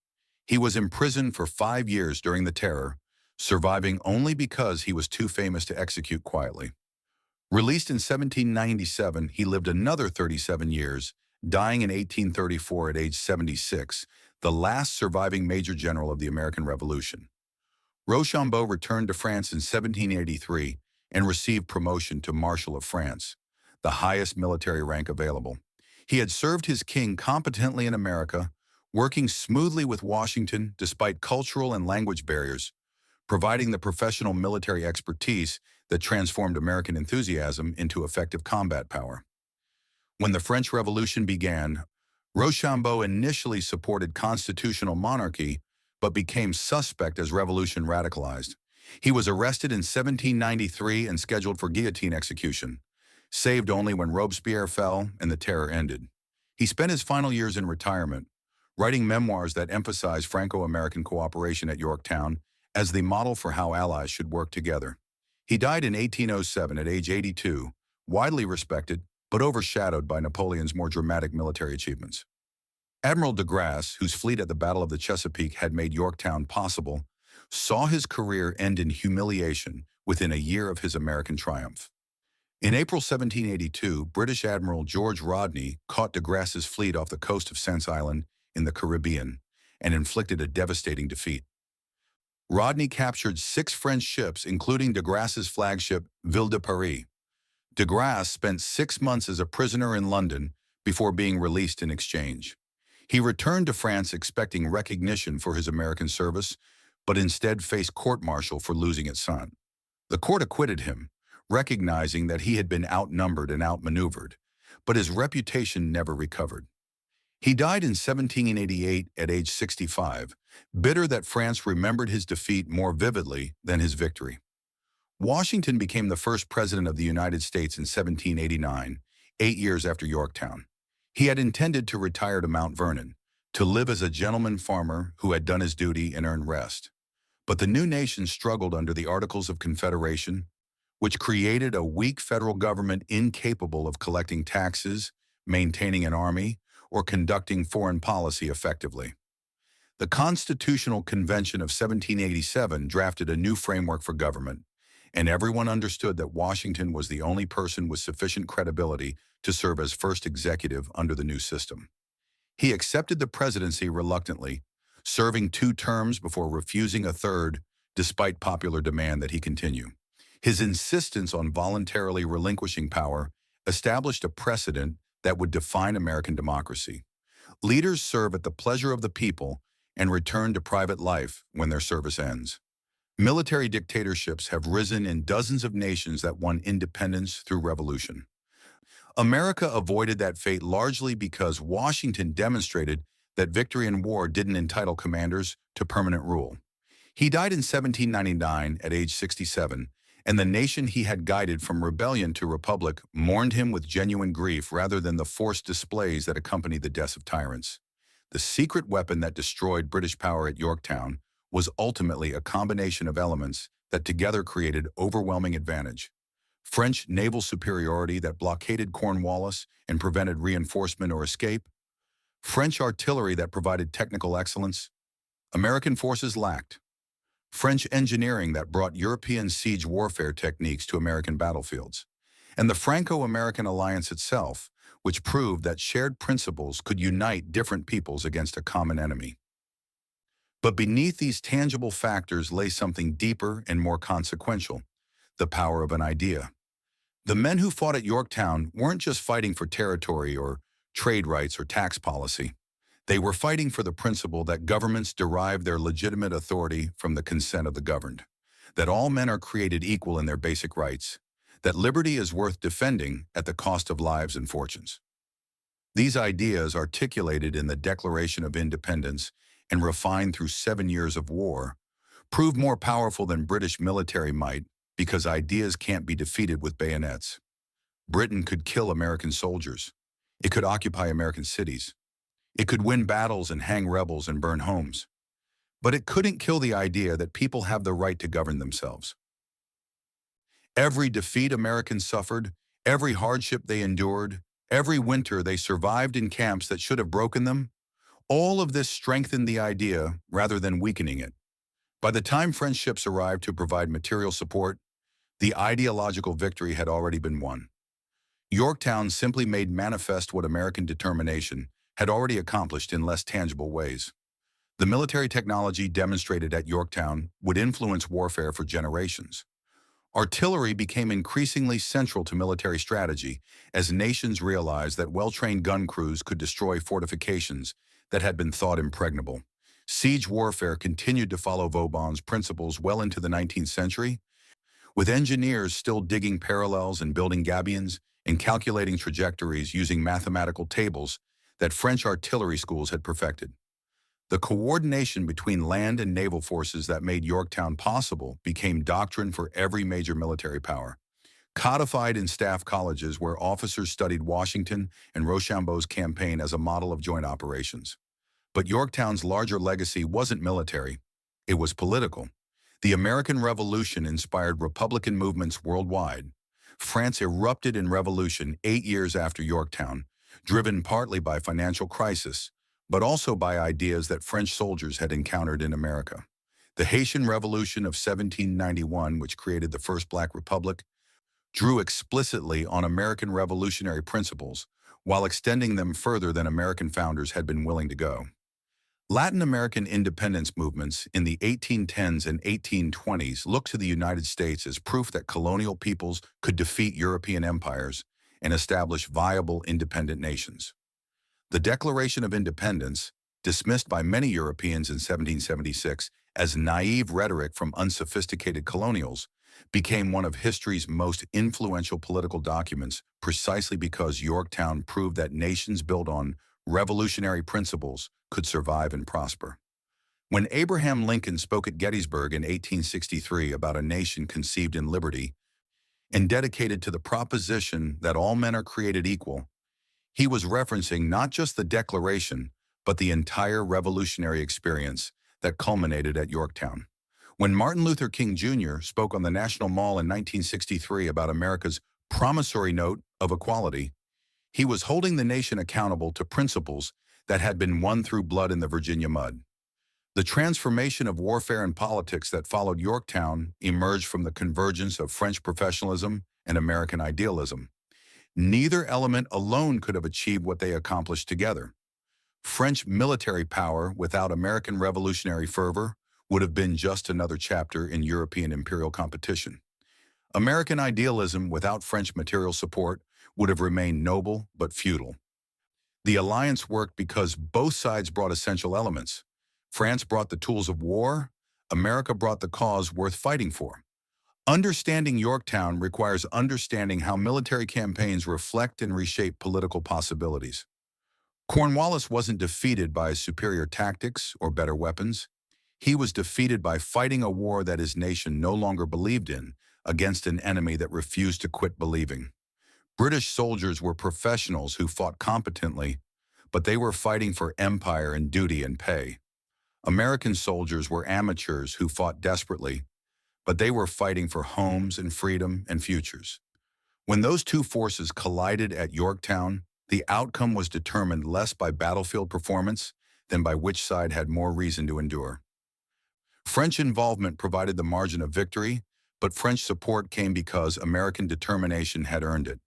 He was imprisoned for 5 years during the Terror, surviving only because he was too famous to execute quietly. Released in 1797, he lived another 37 years, dying in 1834 at age 76, the last surviving major general of the American Revolution. Rochambeau returned to France in 1783 and received promotion to Marshal of France, the highest military rank available. He had served his king competently in America, working smoothly with Washington despite cultural and language barriers, providing the professional military expertise that transformed American enthusiasm into effective combat power. When the French Revolution began, Rochambeau initially supported constitutional monarchy, but became suspect as revolution radicalized. He was arrested in 1793 and scheduled for guillotine execution, saved only when Robespierre fell and the Terror ended. He spent his final years in retirement, writing memoirs that emphasized Franco-American cooperation at Yorktown as the model for how allies should work together. He died in 1807 at age 82, widely respected, but overshadowed by Napoleon's more dramatic military achievements. Admiral de Grasse, whose fleet at the Battle of the Chesapeake had made Yorktown possible, saw his career end in humiliation within a year of his American triumph. In April 1782, British Admiral George Rodney caught de Grasse's fleet off the coast of Saint Island in the Caribbean and inflicted a devastating defeat. Rodney captured 6 French ships, including de Grasse's flagship Ville de Paris. De Grasse spent 6 months as a prisoner in London before being released in exchange. He returned to France expecting recognition for his American service, but instead faced court-martial for losing at Saint. The court acquitted him, recognizing that he had been outnumbered and outmaneuvered, but his reputation never recovered. He died in 1788 at age 65, bitter that France remembered his defeat more vividly than his victory. Washington became the first president of the United States in 1789, 8 years after Yorktown. He had intended to retire to Mount Vernon, to live as a gentleman farmer who had done his duty and earned rest. But the new nation struggled under the Articles of Confederation, which created a weak federal government incapable of collecting taxes, maintaining an army, or conducting foreign policy effectively. The Constitutional Convention of 1787 drafted a new framework for government, and everyone understood that Washington was the only person with sufficient credibility to serve as first executive under the new system. He accepted the presidency reluctantly, serving 2 terms before refusing a third, despite popular demand that he continue. His insistence on voluntarily relinquishing power established a precedent that would define American democracy. Leaders serve at the pleasure of the people and return to private life when their service ends. Military dictatorships have risen in dozens of nations that won independence through revolution. America avoided that fate largely because Washington demonstrated that victory in war didn't entitle commanders to permanent rule. He died in 1799 at age 67, and the nation he had guided from rebellion to republic mourned him with genuine grief rather than the forced displays that accompanied the deaths of tyrants. The secret weapon that destroyed British power at Yorktown was ultimately a combination of elements that together created overwhelming advantage. French naval superiority that blockaded Cornwallis and prevented reinforcement or escape, French artillery that provided technical excellence, American forces lacked, French engineering that brought European siege warfare techniques to American battlefields, and the Franco-American alliance itself, which proved that shared principles could unite different peoples against a common enemy. But beneath these tangible factors lay something deeper and more consequential: the power of an idea. The men who fought at Yorktown weren't just fighting for territory or trade rights or tax policy. They were fighting for the principle that governments derive their legitimate authority from the consent of the governed, that all men are created equal in their basic rights, that liberty is worth defending at the cost of lives and fortunes. These ideas, articulated in the Declaration of Independence and refined through 7 years of war, proved more powerful than British military might because ideas can't be defeated with bayonets. Britain could kill American soldiers. It could occupy American cities. It could win battles and hang rebels and burn homes. But it couldn't kill the idea that people have the right to govern themselves. Every defeat Americans suffered, every hardship they endured, every winter they survived in camps that should have broken them, all of this strengthened the idea rather than weakening it. By the time French ships arrived to provide material support, the ideological victory had already been won. Yorktown simply made manifest what American determination had already accomplished in less tangible ways. The military technology demonstrated at Yorktown would influence warfare for generations. Artillery became increasingly central to military strategy as nations realized that well-trained gun crews could destroy fortifications that had been thought impregnable. Siege warfare continued to follow Vauban's principles well into the 19th century, with engineers still digging parallels and building gabions and calculating trajectories using mathematical tables that French artillery schools had perfected. The coordination between land and naval forces that made Yorktown possible became doctrine for every major military power, codified in staff colleges where officers studied Washington and Rochambeau's campaign as a model of joint operations. But Yorktown's larger legacy wasn't military, it was political. The American Revolution inspired Republican movements worldwide. France erupted in revolution 8 years after Yorktown, driven partly by financial crisis, but also by ideas that French soldiers had encountered in America. The Haitian Revolution of 1791, which created the first Black Republic, drew explicitly on American revolutionary principles while extending them further than American founders had been willing to go. Latin American independence movements in the 1810s and 1820s looked to the United States as proof that colonial peoples could defeat European empires and establish viable independent nations. The Declaration of Independence, dismissed by many Europeans in 1776 as naive rhetoric from unsophisticated colonials, became one of history's most influential political documents precisely because Yorktown proved that nations built on revolutionary principles could survive and prosper. When Abraham Lincoln spoke at Gettysburg in 1863 about a nation conceived in liberty and dedicated to the proposition that all men are created equal, he was referencing not just the Declaration, but the entire revolutionary experience that culminated at Yorktown. When Martin Luther King Jr. spoke on the National Mall in 1963 about America's promissory note of equality, he was holding the nation accountable to principles that had been won through blood in the Virginia mud. The transformation of warfare and politics that followed Yorktown emerged from the convergence of French professionalism and American idealism. Neither element alone could have achieved what they accomplished together. French military power without American revolutionary fervor would have been just another chapter in European imperial competition. American idealism without French material support would have remained noble but futile. The alliance worked because both sides brought essential elements. France brought the tools of war, America brought the cause worth fighting for. Understanding Yorktown requires understanding how military campaigns reflect and reshape political possibilities. Cornwallis wasn't defeated by superior tactics or better weapons. He was defeated by fighting a war that his nation no longer believed in against an enemy that refused to quit believing. British soldiers were professionals who fought competently, but they were fighting for empire and duty and pay. American soldiers were amateurs who fought desperately, but they were fighting for homes and freedom and futures. When those two forces collided at Yorktown, the outcome was determined less by battlefield performance than by which side had more reason to endure. French involvement provided the margin of victory, but French support came because American determination had earned it.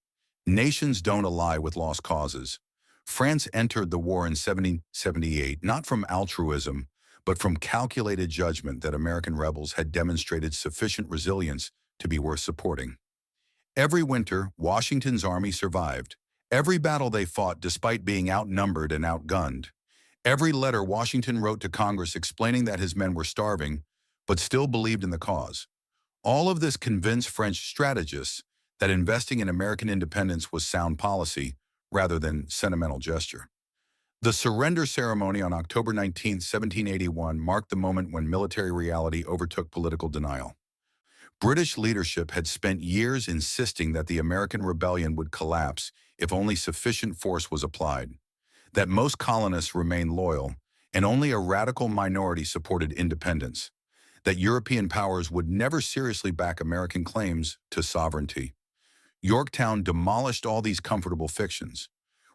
Nations don't ally with lost causes. France entered the war in 1778 not from altruism, but from calculated judgment that American rebels had demonstrated sufficient resilience to be worth supporting. Every winter, Washington's army survived. Every battle they fought despite being outnumbered and outgunned. Every letter Washington wrote to Congress explaining that his men were starving, but still believed in the cause. All of this convinced French strategists that investing in American independence was sound policy rather than sentimental gesture. The surrender ceremony on October 19, 1781 marked the moment when military reality overtook political denial. British leadership had spent years insisting that the American rebellion would collapse if only sufficient force was applied, that most colonists remained loyal, and only a radical minority supported independence, that European powers would never seriously back American claims to sovereignty. Yorktown demolished all these comfortable fictions.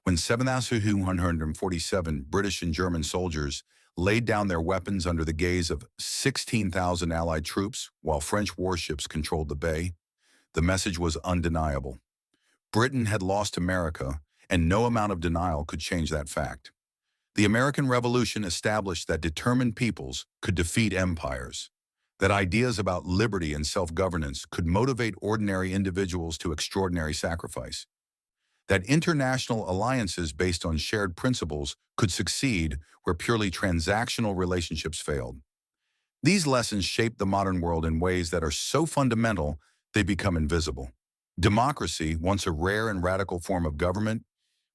When 7,147 British and German soldiers laid down their weapons under the gaze of 16,000 Allied troops while French warships controlled the bay, the message was undeniable. Britain had lost America, and no amount of denial could change that fact. The American Revolution established that determined peoples could defeat empires, that ideas about liberty and self-governance could motivate ordinary individuals to extraordinary sacrifice, that international alliances based on shared principles could succeed where purely transactional relationships failed. These lessons shape the modern world in ways that are so fundamental they become invisible. Democracy, once a rare and radical form of government,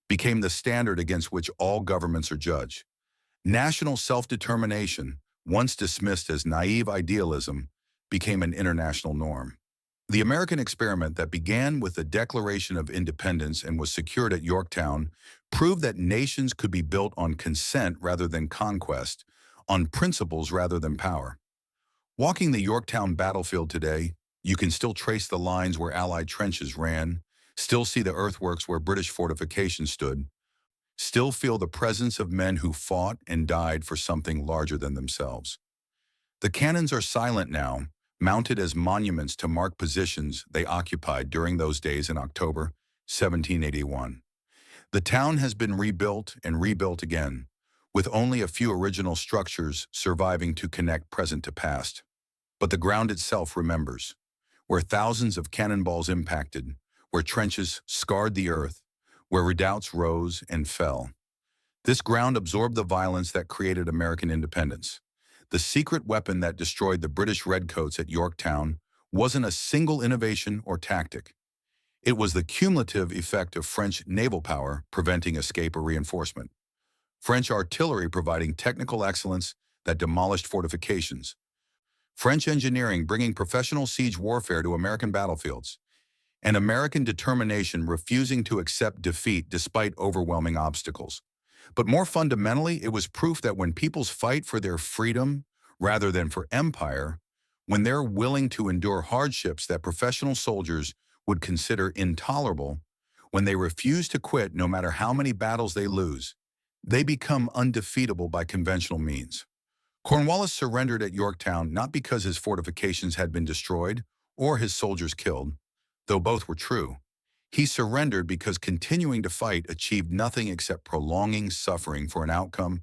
became the standard against which all governments are judged. National self-determination, once dismissed as naive idealism, became an international norm. The American experiment that began with the Declaration of Independence and was secured at Yorktown proved that nations could be built on consent rather than conquest, on principles rather than power. Walking the Yorktown battlefield today, you can still trace the lines where Allied trenches ran, still see the earthworks where British fortifications stood, still feel the presence of men who fought and died for something larger than themselves. The cannons are silent now, mounted as monuments to mark positions they occupied during those days in October 1781. The town has been rebuilt and rebuilt again, with only a few original structures surviving to connect present to past. But the ground itself remembers, where thousands of cannonballs impacted, where trenches scarred the earth, where redoubts rose and fell. This ground absorbed the violence that created American independence. The secret weapon that destroyed the British redcoats at Yorktown wasn't a single innovation or tactic. It was the cumulative effect of French naval power preventing escape or reinforcement, French artillery providing technical excellence that demolished fortifications, French engineering bringing professional siege warfare to American battlefields, and American determination refusing to accept defeat despite overwhelming obstacles. But more fundamentally, it was proof that when peoples fight for their freedom rather than for empire, when they're willing to endure hardships that professional soldiers would consider intolerable, when they refuse to quit no matter how many battles they lose, they become undefeatable by conventional means. Cornwallis surrendered at Yorktown not because his fortifications had been destroyed or his soldiers killed, though both were true. He surrendered because continuing to fight achieved nothing except prolonging suffering for an outcome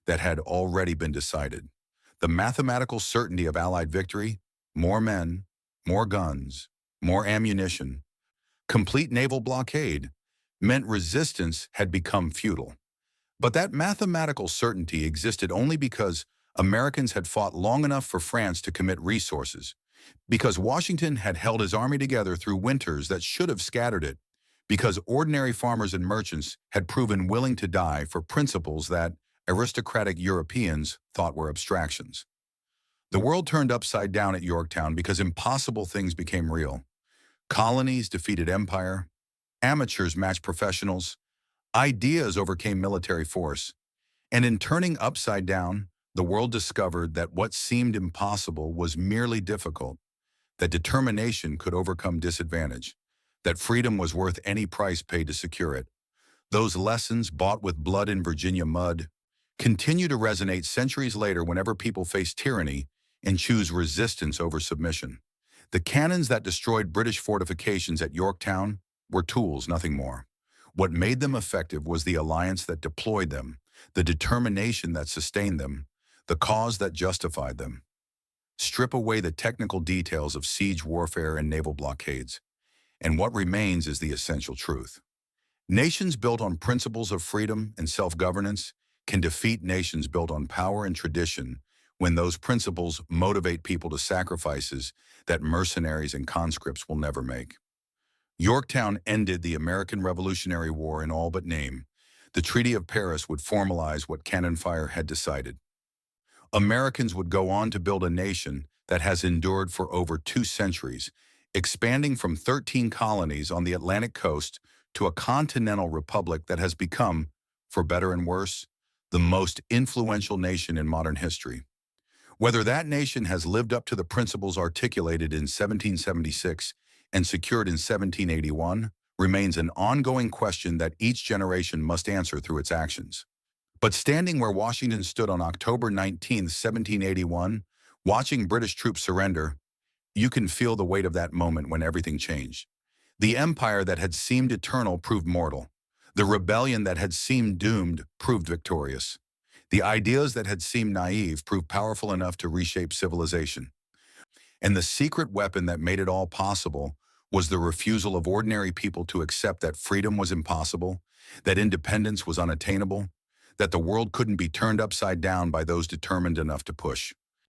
that had already been decided. The mathematical certainty of Allied victory, more men, more guns, more ammunition, complete naval blockade, meant resistance had become futile. But that mathematical certainty existed only because Americans had fought long enough for France to commit resources, because Washington had held his army together through winters that should have scattered it, because ordinary farmers and merchants had proven willing to die for principles that aristocratic Europeans thought were abstractions. The world turned upside down at Yorktown because impossible things became real. Colonies defeated empire, amateurs matched professionals, ideas overcame military force, and in turning upside down, the world discovered that what seemed impossible was merely difficult, that determination could overcome disadvantage, that freedom was worth any price paid to secure it. Those lessons, bought with blood in Virginia mud, continue to resonate centuries later whenever people face tyranny and choose resistance over submission. The cannons that destroyed British fortifications at Yorktown were tools, nothing more. What made them effective was the alliance that deployed them, the determination that sustained them, the cause that justified them. Strip away the technical details of siege warfare and naval blockades, and what remains is the essential truth. Nations built on principles of freedom and self-governance can defeat nations built on power and tradition when those principles motivate people to sacrifices that mercenaries and conscripts will never make. Yorktown ended the American Revolutionary War in all but name. The Treaty of Paris would formalize what cannon fire had decided. Americans would go on to build a nation that has endured for over 2 centuries, expanding from 13 colonies on the Atlantic coast to a continental republic that has become, for better and worse, the most influential nation in modern history. Whether that nation has lived up to the principles articulated in 1776 and secured in 1781 remains an ongoing question that each generation must answer through its actions. But standing where Washington stood on October 19, 1781, watching British troops surrender, you can feel the weight of that moment when everything changed. The empire that had seemed eternal proved mortal. The rebellion that had seemed doomed proved victorious. The ideas that had seemed naive proved powerful enough to reshape civilization. And the secret weapon that made it all possible was the refusal of ordinary people to accept that freedom was impossible, that independence was unattainable, that the world couldn't be turned upside down by those determined enough to push.